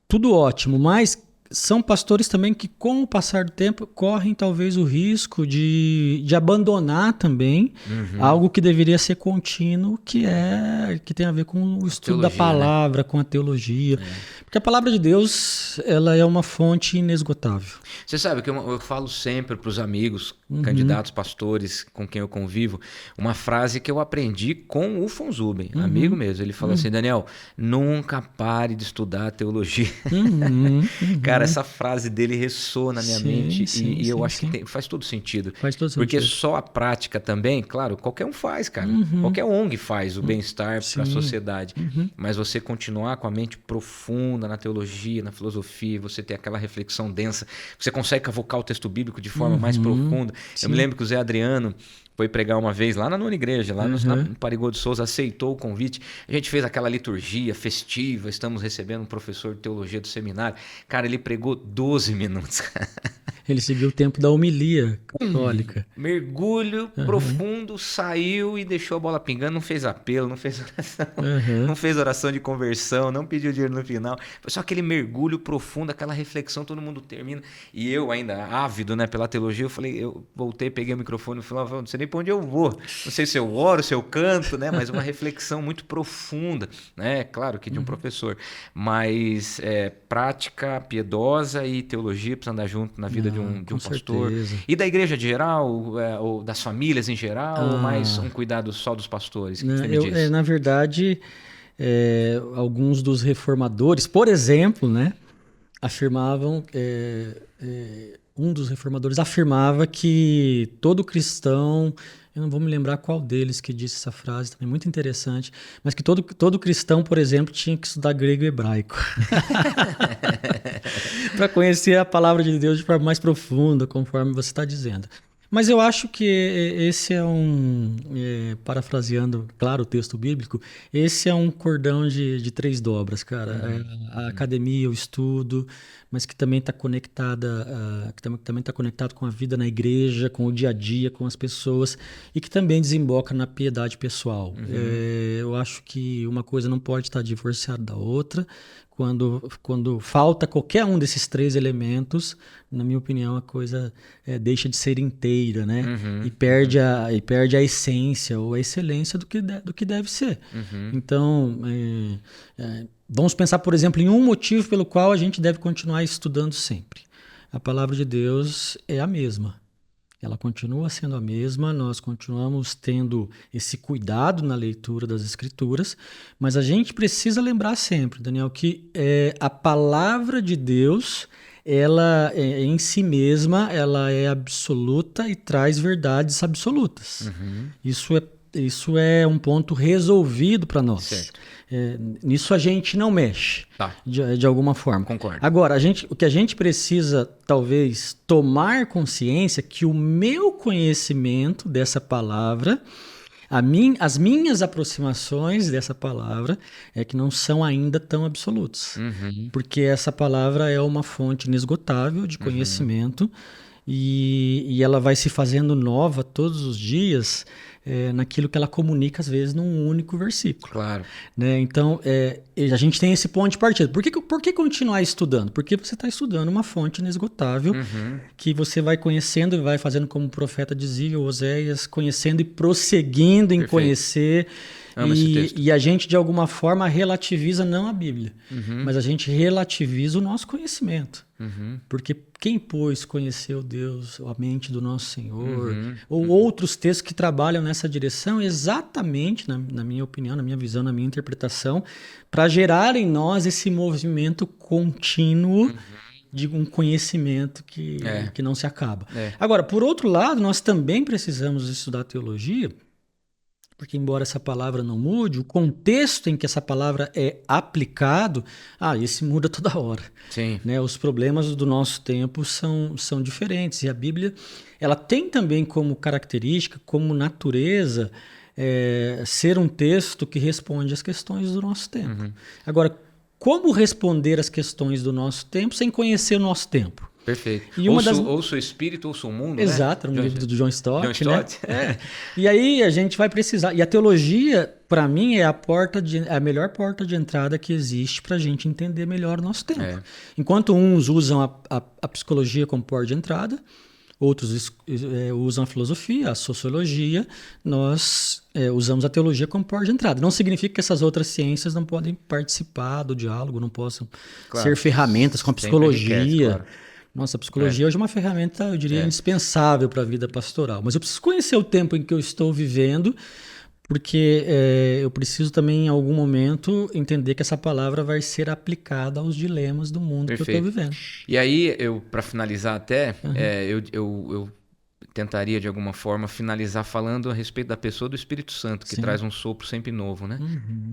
Tudo ótimo, mas são pastores também que, com o passar do tempo, correm talvez o risco de abandonar também algo que deveria ser contínuo, que tem a ver com o estudo da palavra, né? Com a teologia. Porque a palavra de Deus, ela é uma fonte inesgotável. Você sabe que eu falo sempre para os amigos, candidatos, pastores com quem eu convivo, uma frase que eu aprendi com o Von Zuben, amigo mesmo. Ele falou assim: Daniel, nunca pare de estudar teologia. Cara, essa frase dele ressoa na minha mente e eu acho que faz todo sentido. Faz todo sentido. Porque só a prática também, claro, qualquer um faz, cara. Qualquer ONG faz o bem-estar para a sociedade. Mas você continuar com a mente profunda na teologia, na filosofia, você ter aquela reflexão densa, você consegue cavocar o texto bíblico de forma mais profunda. Eu me lembro que o Zé Adriano foi pregar uma vez lá na nona igreja, lá no Parigô de Souza, aceitou o convite. A gente fez aquela liturgia festiva, estamos recebendo um professor de teologia do seminário. Cara, ele pregou 12 minutos. Ele seguiu o tempo da homilia católica. Mergulho profundo, saiu e deixou a bola pingando, não fez apelo, não fez oração, não fez oração de conversão, não pediu dinheiro no final. Foi só aquele mergulho profundo, aquela reflexão, todo mundo termina. E eu ainda ávido, né, pela teologia, eu voltei, peguei o microfone e falei: não sei nem para onde eu vou. Não sei se eu oro, se eu canto, né, mas uma reflexão muito profunda, né, claro que de um professor. Mas prática piedosa e teologia precisam andar junto na vida de um pastor. Certeza. E da igreja de geral, ou das famílias em geral, ou mais um cuidado só dos pastores? O que você me diz? Na verdade, alguns dos reformadores, por exemplo, né, afirmavam... um dos reformadores afirmava que todo cristão... Eu não vou me lembrar qual deles que disse essa frase, também muito interessante, mas que todo cristão, por exemplo, tinha que estudar grego e hebraico. Para conhecer a palavra de Deus de forma mais profunda, conforme você está dizendo. Mas eu acho que esse parafraseando, claro, o texto bíblico, esse é um cordão de 3 dobras, cara. A academia, o estudo, mas que também está conectada, que também está conectado com a vida na igreja, com o dia a dia, com as pessoas, e que também desemboca na piedade pessoal. Eu acho que uma coisa não pode estar divorciada da outra. Quando falta qualquer um desses 3 elementos, na minha opinião, a coisa deixa de ser inteira, né? E perde a essência ou a excelência do que deve ser. Então, vamos pensar, por exemplo, em um motivo pelo qual a gente deve continuar estudando sempre. A palavra de Deus é a mesma. Ela continua sendo a mesma, nós continuamos tendo esse cuidado na leitura das Escrituras, mas a gente precisa lembrar sempre, Daniel, que a palavra de Deus, ela em si mesma, ela é absoluta e traz verdades absolutas. Isso é um ponto resolvido para nós. Certo. Nisso a gente não mexe, de alguma forma. Concordo. Agora, o que a gente precisa, talvez, tomar consciência que o meu conhecimento dessa palavra, as minhas aproximações dessa palavra, é que não são ainda tão absolutos. Porque essa palavra é uma fonte inesgotável de conhecimento e ela vai se fazendo nova todos os dias, naquilo que ela comunica, às vezes, num único versículo. Claro. Né? Então, a gente tem esse ponto de partida. Por que continuar estudando? Porque você está estudando uma fonte inesgotável que você vai conhecendo e vai fazendo, como o profeta dizia, Oséias, conhecendo e prosseguindo em conhecer. E a gente, de alguma forma, relativiza não a Bíblia, mas a gente relativiza o nosso conhecimento. Porque quem, pois, conheceu Deus, a mente do nosso Senhor, ou outros textos que trabalham nessa direção, exatamente, na minha opinião, na minha visão, na minha interpretação, para gerar em nós esse movimento contínuo de um conhecimento que não se acaba. Agora, por outro lado, nós também precisamos estudar teologia, porque embora essa palavra não mude, o contexto em que essa palavra é aplicado, esse muda toda hora. Sim. Né? Os problemas do nosso tempo são diferentes. E a Bíblia, ela tem também como característica, como natureza, ser um texto que responde às questões do nosso tempo. Agora, como responder às questões do nosso tempo sem conhecer o nosso tempo? Perfeito. E Ouça o espírito, ouça o mundo, Exato, né? No livro do John Stott. John Stott. Né? E aí a gente vai precisar... E a teologia, para mim, é a melhor porta de entrada que existe para a gente entender melhor o nosso tempo. Enquanto uns usam a psicologia como porta de entrada, outros usam a filosofia, a sociologia, nós usamos a teologia como porta de entrada. Não significa que essas outras ciências não podem participar do diálogo, não possam ser ferramentas com a psicologia. Nossa, a psicologia hoje é uma ferramenta, eu diria, indispensável para a vida pastoral. Mas eu preciso conhecer o tempo em que eu estou vivendo, porque eu preciso também, em algum momento, entender que essa palavra vai ser aplicada aos dilemas do mundo que eu estou vivendo. E aí, para finalizar até, eu tentaria, de alguma forma, finalizar falando a respeito da pessoa do Espírito Santo, que traz um sopro sempre novo, né?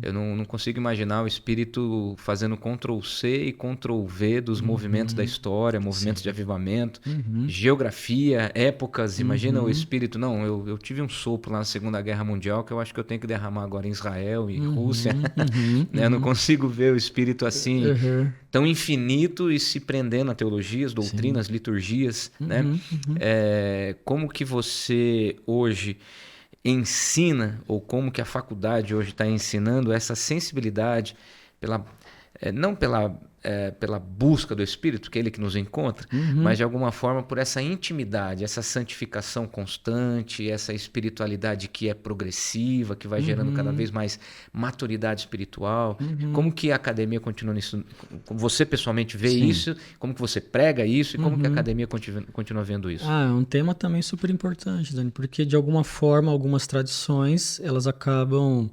Eu não consigo imaginar o Espírito fazendo Ctrl+C e Ctrl+V dos movimentos da história, movimentos de avivamento, geografia, épocas. Imagina o Espírito. Não, eu tive um sopro lá na Segunda Guerra Mundial que eu acho que eu tenho que derramar agora em Israel e Rússia. Né? Eu não consigo ver o Espírito assim... tão infinito e se prendendo a teologias, doutrinas, liturgias, né? Como que você hoje ensina, ou como que a faculdade hoje está ensinando essa sensibilidade não pela busca do Espírito, que é ele que nos encontra, mas de alguma forma por essa intimidade, essa santificação constante, essa espiritualidade que é progressiva, que vai gerando cada vez mais maturidade espiritual. Como que a academia continua nisso? Como você pessoalmente vê isso? Como que você prega isso? E como que a academia continua vendo isso? É um tema também super importante, Dani, porque de alguma forma algumas tradições elas acabam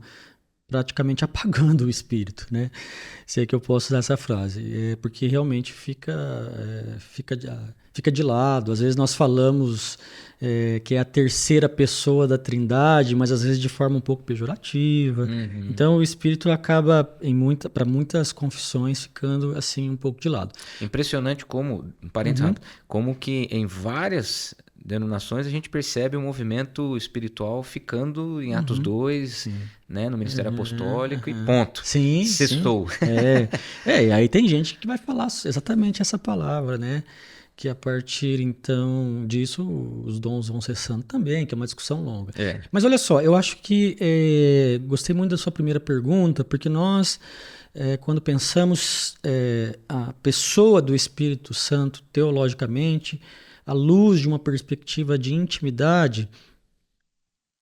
praticamente apagando o espírito, né? Se é que eu posso usar essa frase. Porque realmente fica de lado. Às vezes nós falamos que é a terceira pessoa da Trindade, mas às vezes de forma um pouco pejorativa. Então o espírito acaba, para muitas confissões, ficando assim um pouco de lado. Impressionante como, como que em várias denominações a gente percebe o movimento espiritual ficando em Atos 2, né, no Ministério Apostólico e ponto. Sextou. E aí tem gente que vai falar exatamente essa palavra, né? Que a partir então disso os dons vão cessando também, que é uma discussão longa. Mas olha só, eu acho que gostei muito da sua primeira pergunta, porque nós, quando pensamos a pessoa do Espírito Santo teologicamente, à luz de uma perspectiva de intimidade,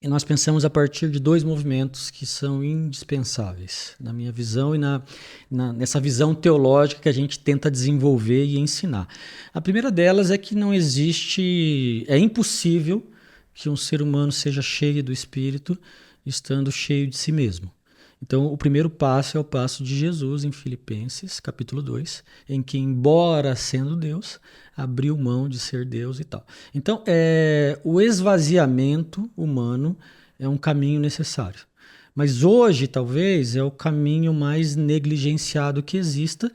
e nós pensamos a partir de dois movimentos que são indispensáveis, na minha visão e nessa visão teológica que a gente tenta desenvolver e ensinar. A primeira delas é que é impossível que um ser humano seja cheio do Espírito estando cheio de si mesmo. Então, o primeiro passo é o passo de Jesus em Filipenses, capítulo 2, em que, embora sendo Deus, abriu mão de ser Deus e tal. Então, o esvaziamento humano é um caminho necessário. Mas hoje, talvez, é o caminho mais negligenciado que exista,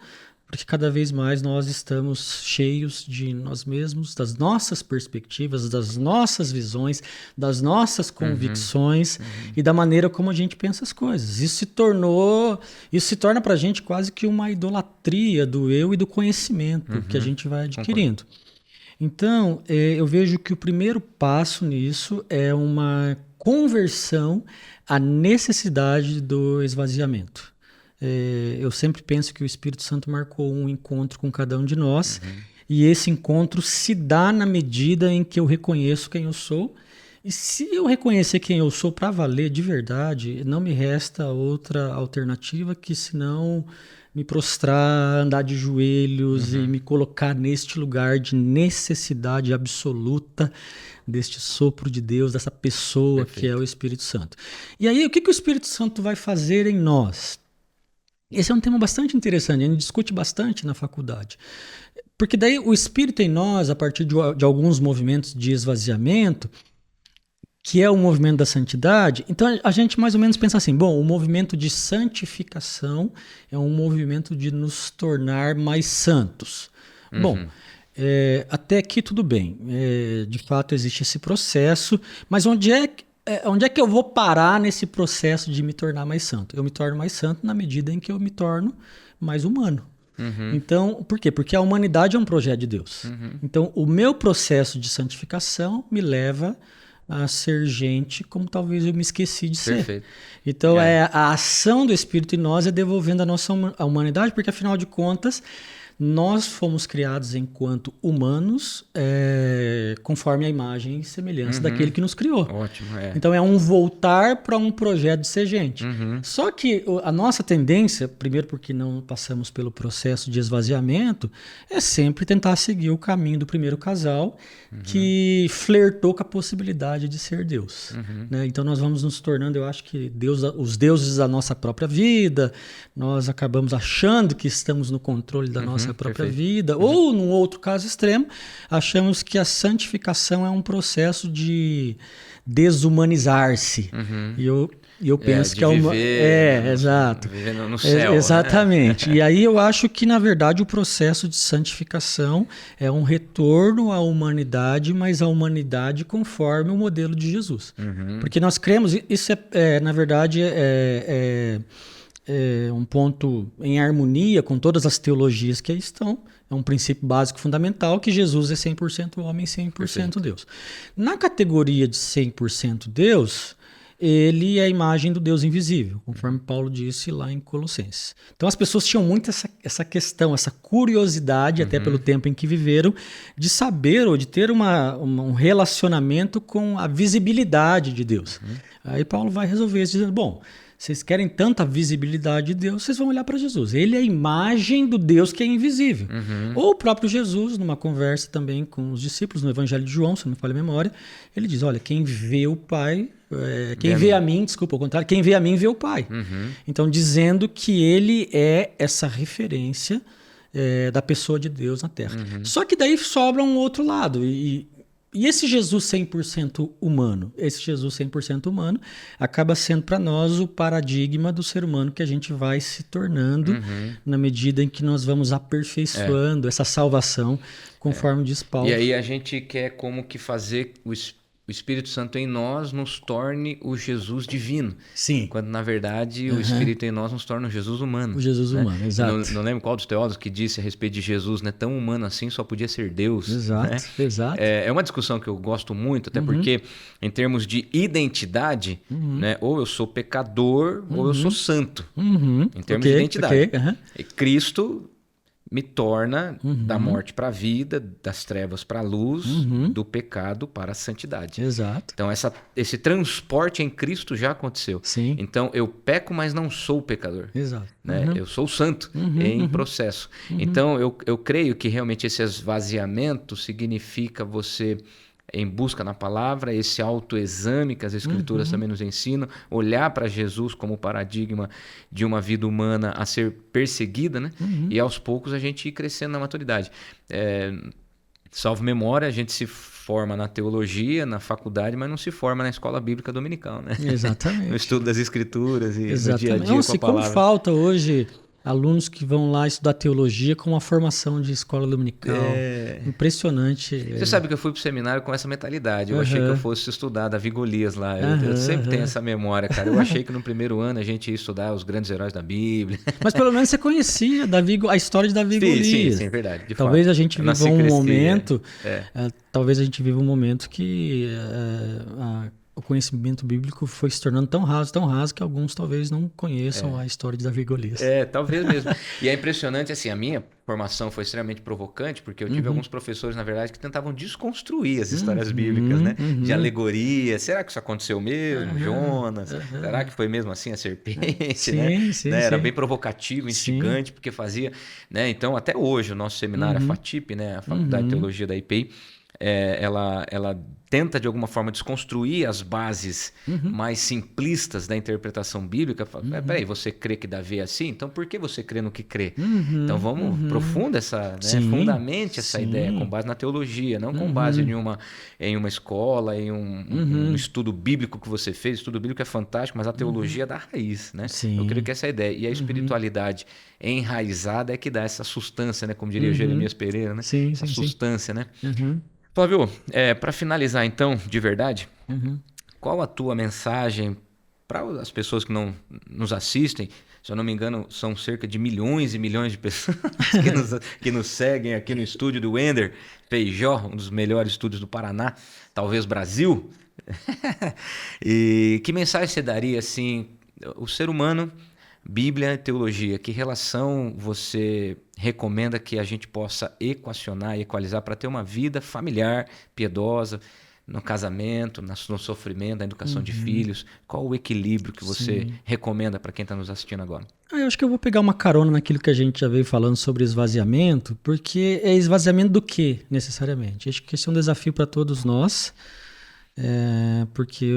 porque cada vez mais nós estamos cheios de nós mesmos, das nossas perspectivas, das nossas visões, das nossas convicções e da maneira como a gente pensa as coisas. Isso se torna para a gente quase que uma idolatria do eu e do conhecimento que a gente vai adquirindo. Então, eu vejo que o primeiro passo nisso é uma conversão à necessidade do esvaziamento. Eu sempre penso que o Espírito Santo marcou um encontro com cada um de nós, e esse encontro se dá na medida em que eu reconheço quem eu sou. E se eu reconhecer quem eu sou para valer de verdade, não me resta outra alternativa que senão me prostrar, andar de joelhos e me colocar neste lugar de necessidade absoluta deste sopro de Deus, dessa pessoa que é o Espírito Santo. E aí, o que o Espírito Santo vai fazer em nós? Esse é um tema bastante interessante, a gente discute bastante na faculdade. Porque daí o Espírito em nós, a partir de alguns movimentos de esvaziamento, que é o movimento da santidade, então a gente mais ou menos pensa assim, bom, o movimento de santificação é um movimento de nos tornar mais santos. Bom, até aqui tudo bem, de fato existe esse processo, mas onde é que eu vou parar nesse processo de me tornar mais santo? Eu me torno mais santo na medida em que eu me torno mais humano. Então, por quê? Porque a humanidade é um projeto de Deus. Então, o meu processo de santificação me leva a ser gente como talvez eu me esqueci de ser. Perfeito. Então, a ação do Espírito em nós é devolvendo a nossa a humanidade, porque afinal de contas, nós fomos criados enquanto humanos, conforme a imagem e semelhança daquele que nos criou. Ótimo, Então é um voltar para um projeto de ser gente. Só que a nossa tendência, primeiro porque não passamos pelo processo de esvaziamento, é sempre tentar seguir o caminho do primeiro casal que flertou com a possibilidade de ser Deus. Né? Então nós vamos nos tornando, eu acho que os deuses da nossa própria vida, nós acabamos achando que estamos no controle da nossa própria vida, ou num outro caso extremo, achamos que a santificação é um processo de desumanizar-se. E eu penso que exato. Viver no céu. Exatamente. Né? E aí eu acho que, na verdade, o processo de santificação é um retorno à humanidade, mas à humanidade conforme o modelo de Jesus. Porque nós cremos, isso na verdade, um ponto em harmonia com todas as teologias que aí estão. É um princípio básico fundamental que Jesus é 100% homem e 100% Deus. Na categoria de 100% Deus, ele é a imagem do Deus invisível, conforme Paulo disse lá em Colossenses. Então as pessoas tinham muito essa questão, essa curiosidade, até pelo tempo em que viveram, de saber ou de ter um relacionamento com a visibilidade de Deus. Aí Paulo vai resolver isso dizendo, bom, vocês querem tanta visibilidade de Deus, vocês vão olhar para Jesus. Ele é a imagem do Deus que é invisível. Ou o próprio Jesus, numa conversa também com os discípulos, no Evangelho de João, se não me falha a memória, ele diz, olha, quem vê o Pai, quem vê a mim, desculpa, ao contrário, quem vê a mim vê o Pai. Então, dizendo que ele é essa referência da pessoa de Deus na Terra. Só que daí sobra um outro lado, e esse Jesus 100% humano, acaba sendo para nós o paradigma do ser humano que a gente vai se tornando na medida em que nós vamos aperfeiçoando essa salvação, conforme diz Paulo. E aí a gente quer como que fazer o Espírito Santo em nós nos torne o Jesus divino. Sim. Quando, na verdade, o Espírito em nós nos torna o Jesus humano. O Jesus humano, exato. Não lembro qual dos teólogos que disse a respeito de Jesus, né? Tão humano assim, só podia ser Deus. Exato, né? exato. É uma discussão que eu gosto muito, até porque, em termos de identidade, né? Ou eu sou pecador, ou eu sou santo. Em termos de identidade. Cristo me torna da morte para a vida, das trevas para a luz, do pecado para a santidade. Exato. Então esse transporte em Cristo já aconteceu. Sim. Então eu peco, mas não sou pecador. Exato. Né? Eu sou santo em processo. Então eu creio que realmente esse esvaziamento significa você em busca na palavra, esse autoexame que as escrituras também nos ensinam, olhar para Jesus como paradigma de uma vida humana a ser perseguida, né? E aos poucos a gente ir crescendo na maturidade. Salvo memória, a gente se forma na teologia, na faculdade, mas não se forma na escola bíblica dominical, né? Exatamente. No estudo das escrituras e Exatamente. no dia a dia Nossa, com a palavra. Como falta hoje alunos que vão lá estudar teologia com uma formação de escola dominical. Impressionante. Você sabe que eu fui pro seminário com essa mentalidade. Eu achei que eu fosse estudar Davi Golias lá. Eu sempre tenho essa memória, cara. Eu achei que no primeiro ano a gente ia estudar os grandes heróis da Bíblia. Mas pelo menos você conhecia a história de Davi Golias. Sim, é verdade. De talvez fato. A gente viva um momento. Talvez a gente viva um momento que o conhecimento bíblico foi se tornando tão raso que alguns talvez não conheçam a história de Davi e Golias. Talvez mesmo. E é impressionante, assim, a minha formação foi extremamente provocante, porque eu tive alguns professores, na verdade, que tentavam desconstruir as histórias bíblicas, né? De alegoria. Será que isso aconteceu mesmo? Jonas? Será que foi mesmo assim a serpente? Sim. Era bem provocativo, instigante, porque fazia... Né? Então, até hoje, o nosso seminário, a FATIP, né? A Faculdade de Teologia da IPI, ela tenta de alguma forma desconstruir as bases mais simplistas da interpretação bíblica. Peraí, você crê que Davi é assim? Então por que você crê no que crê? Então vamos profunda essa, né? Fundamente essa ideia com base na teologia, não com base em uma escola, em um estudo bíblico que você fez. O estudo bíblico é fantástico, mas a teologia é da raiz, né? Eu creio que essa é a ideia. E a espiritualidade enraizada é que dá essa sustância, né? Como diria Jeremias Pereira, né? Essa sustância, né? Flávio, para finalizar então, de verdade, qual a tua mensagem para as pessoas que não nos assistem, Se eu não me engano, são cerca de milhões e milhões de pessoas que nos seguem aqui no estúdio do Wender Feijó, um dos melhores estúdios do Paraná, talvez Brasil. E que mensagem você daria, assim, o ser humano, Bíblia e teologia, que relação você recomenda que a gente possa equacionar e equalizar para ter uma vida familiar, piedosa, no casamento, no sofrimento, na educação de filhos? Qual o equilíbrio que você recomenda para quem está nos assistindo agora? Eu acho que eu vou pegar uma carona naquilo que a gente já veio falando sobre esvaziamento, porque é esvaziamento do quê, necessariamente? Acho que esse é um desafio para todos nós, porque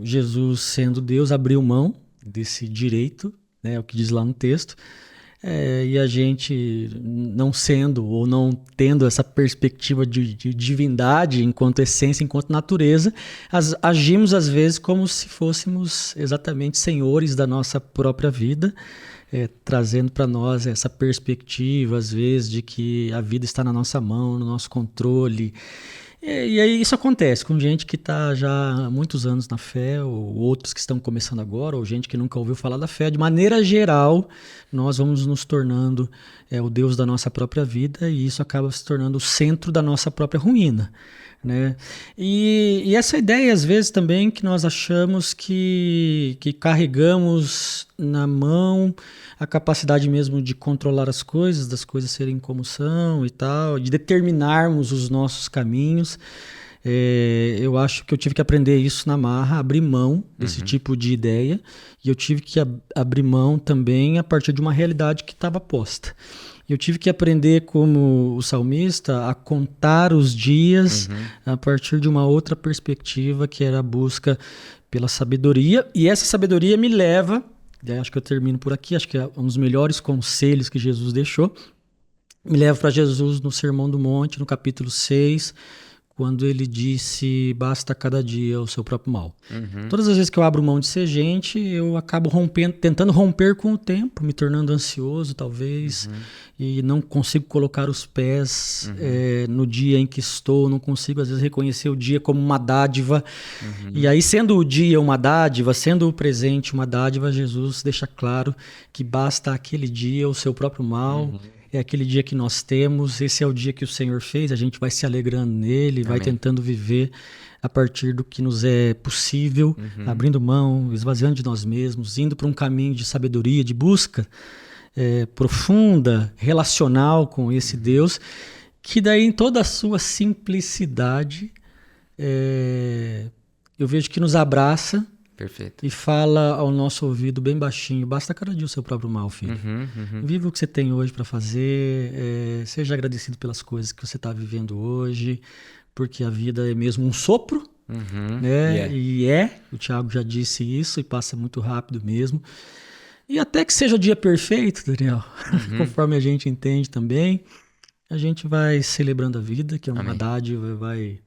Jesus, sendo Deus, abriu mão desse direito, né, é o que diz lá no texto, e a gente, não sendo ou não tendo essa perspectiva de divindade enquanto essência, enquanto natureza, agimos às vezes como se fôssemos exatamente senhores da nossa própria vida, trazendo para nós essa perspectiva, às vezes, de que a vida está na nossa mão, no nosso controle. E aí isso acontece com gente que está já há muitos anos na fé, ou outros que estão começando agora, ou gente que nunca ouviu falar da fé. De maneira geral, nós vamos nos tornando o Deus da nossa própria vida, e isso acaba se tornando o centro da nossa própria ruína, né? E essa ideia, às vezes, também, que nós achamos que carregamos na mão a capacidade mesmo de controlar as coisas, das coisas serem como são e tal, de determinarmos os nossos caminhos. Eu acho que eu tive que aprender isso na marra, abrir mão desse tipo de ideia, e eu tive que abrir mão também a partir de uma realidade que estava posta. Eu tive que aprender, como o salmista, a contar os dias a partir de uma outra perspectiva, que era a busca pela sabedoria. E essa sabedoria me leva, acho que eu termino por aqui, acho que é um dos melhores conselhos que Jesus deixou, me leva para Jesus no Sermão do Monte, no capítulo 6, quando ele disse: basta cada dia o seu próprio mal. Todas as vezes que eu abro mão de ser gente, eu acabo tentando romper com o tempo, me tornando ansioso, talvez, e não consigo colocar os pés no dia em que estou, não consigo, às vezes, reconhecer o dia como uma dádiva. E aí, sendo o dia uma dádiva, sendo o presente uma dádiva, Jesus deixa claro que basta aquele dia o seu próprio mal. É aquele dia que nós temos, esse é o dia que o Senhor fez, a gente vai se alegrando nele, vai tentando viver a partir do que nos é possível, abrindo mão, esvaziando de nós mesmos, indo para um caminho de sabedoria, de busca profunda, relacional com esse Deus, que daí, em toda a sua simplicidade, eu vejo que nos abraça. Perfeito. E fala ao nosso ouvido bem baixinho: basta cada dia o seu próprio mal, filho. Viva o que você tem hoje para fazer, seja agradecido pelas coisas que você está vivendo hoje, porque a vida é mesmo um sopro, né? E o Tiago já disse isso, e passa muito rápido mesmo. E até que seja o dia perfeito, Daniel, conforme a gente entende também, a gente vai celebrando a vida, que é uma dádiva, vai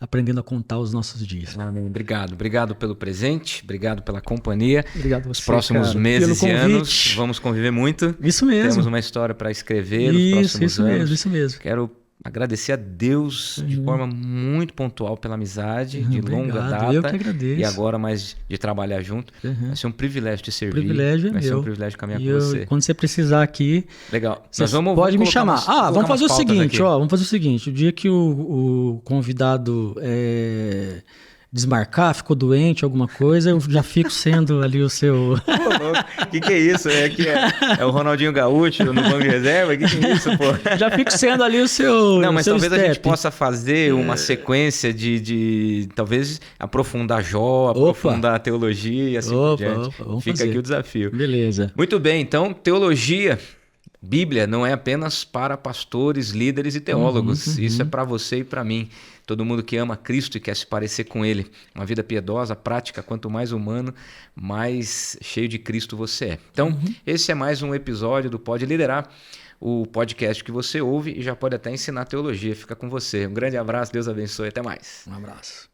aprendendo a contar os nossos dias. Amém. Obrigado pelo presente, obrigado pela companhia. Obrigado a você, os próximos meses e anos vamos conviver muito. Isso mesmo. Temos uma história para escrever nos próximos anos. Isso mesmo. Quero agradecer a Deus de forma muito pontual pela amizade, de longa data. Eu que agradeço. E agora mais de trabalhar junto. Vai ser um privilégio te servir. Privilégio vai ser um privilégio caminhar com você. Quando você precisar aqui, legal. Pode me chamar. Vamos fazer o seguinte, vamos fazer o seguinte. O dia que o convidado desmarcar, ficou doente, alguma coisa, eu já fico sendo ali o seu... O que é isso? É o Ronaldinho Gaúcho no banco de reserva? O que é isso, pô? Já fico sendo ali o seu... Não, mas talvez step. A gente possa fazer uma sequência de talvez aprofundar Jó, aprofundar a teologia e assim por diante. Fica aqui o desafio. Beleza. Muito bem, então, teologia... Bíblia não é apenas para pastores, líderes e teólogos. Isso é para você e para mim. Todo mundo que ama Cristo e quer se parecer com Ele. Uma vida piedosa, prática, quanto mais humano, mais cheio de Cristo você é. Então, esse é mais um episódio do Pode Liderar, o podcast que você ouve e já pode até ensinar teologia. Fica com você. Um grande abraço, Deus abençoe. Até mais. Um abraço.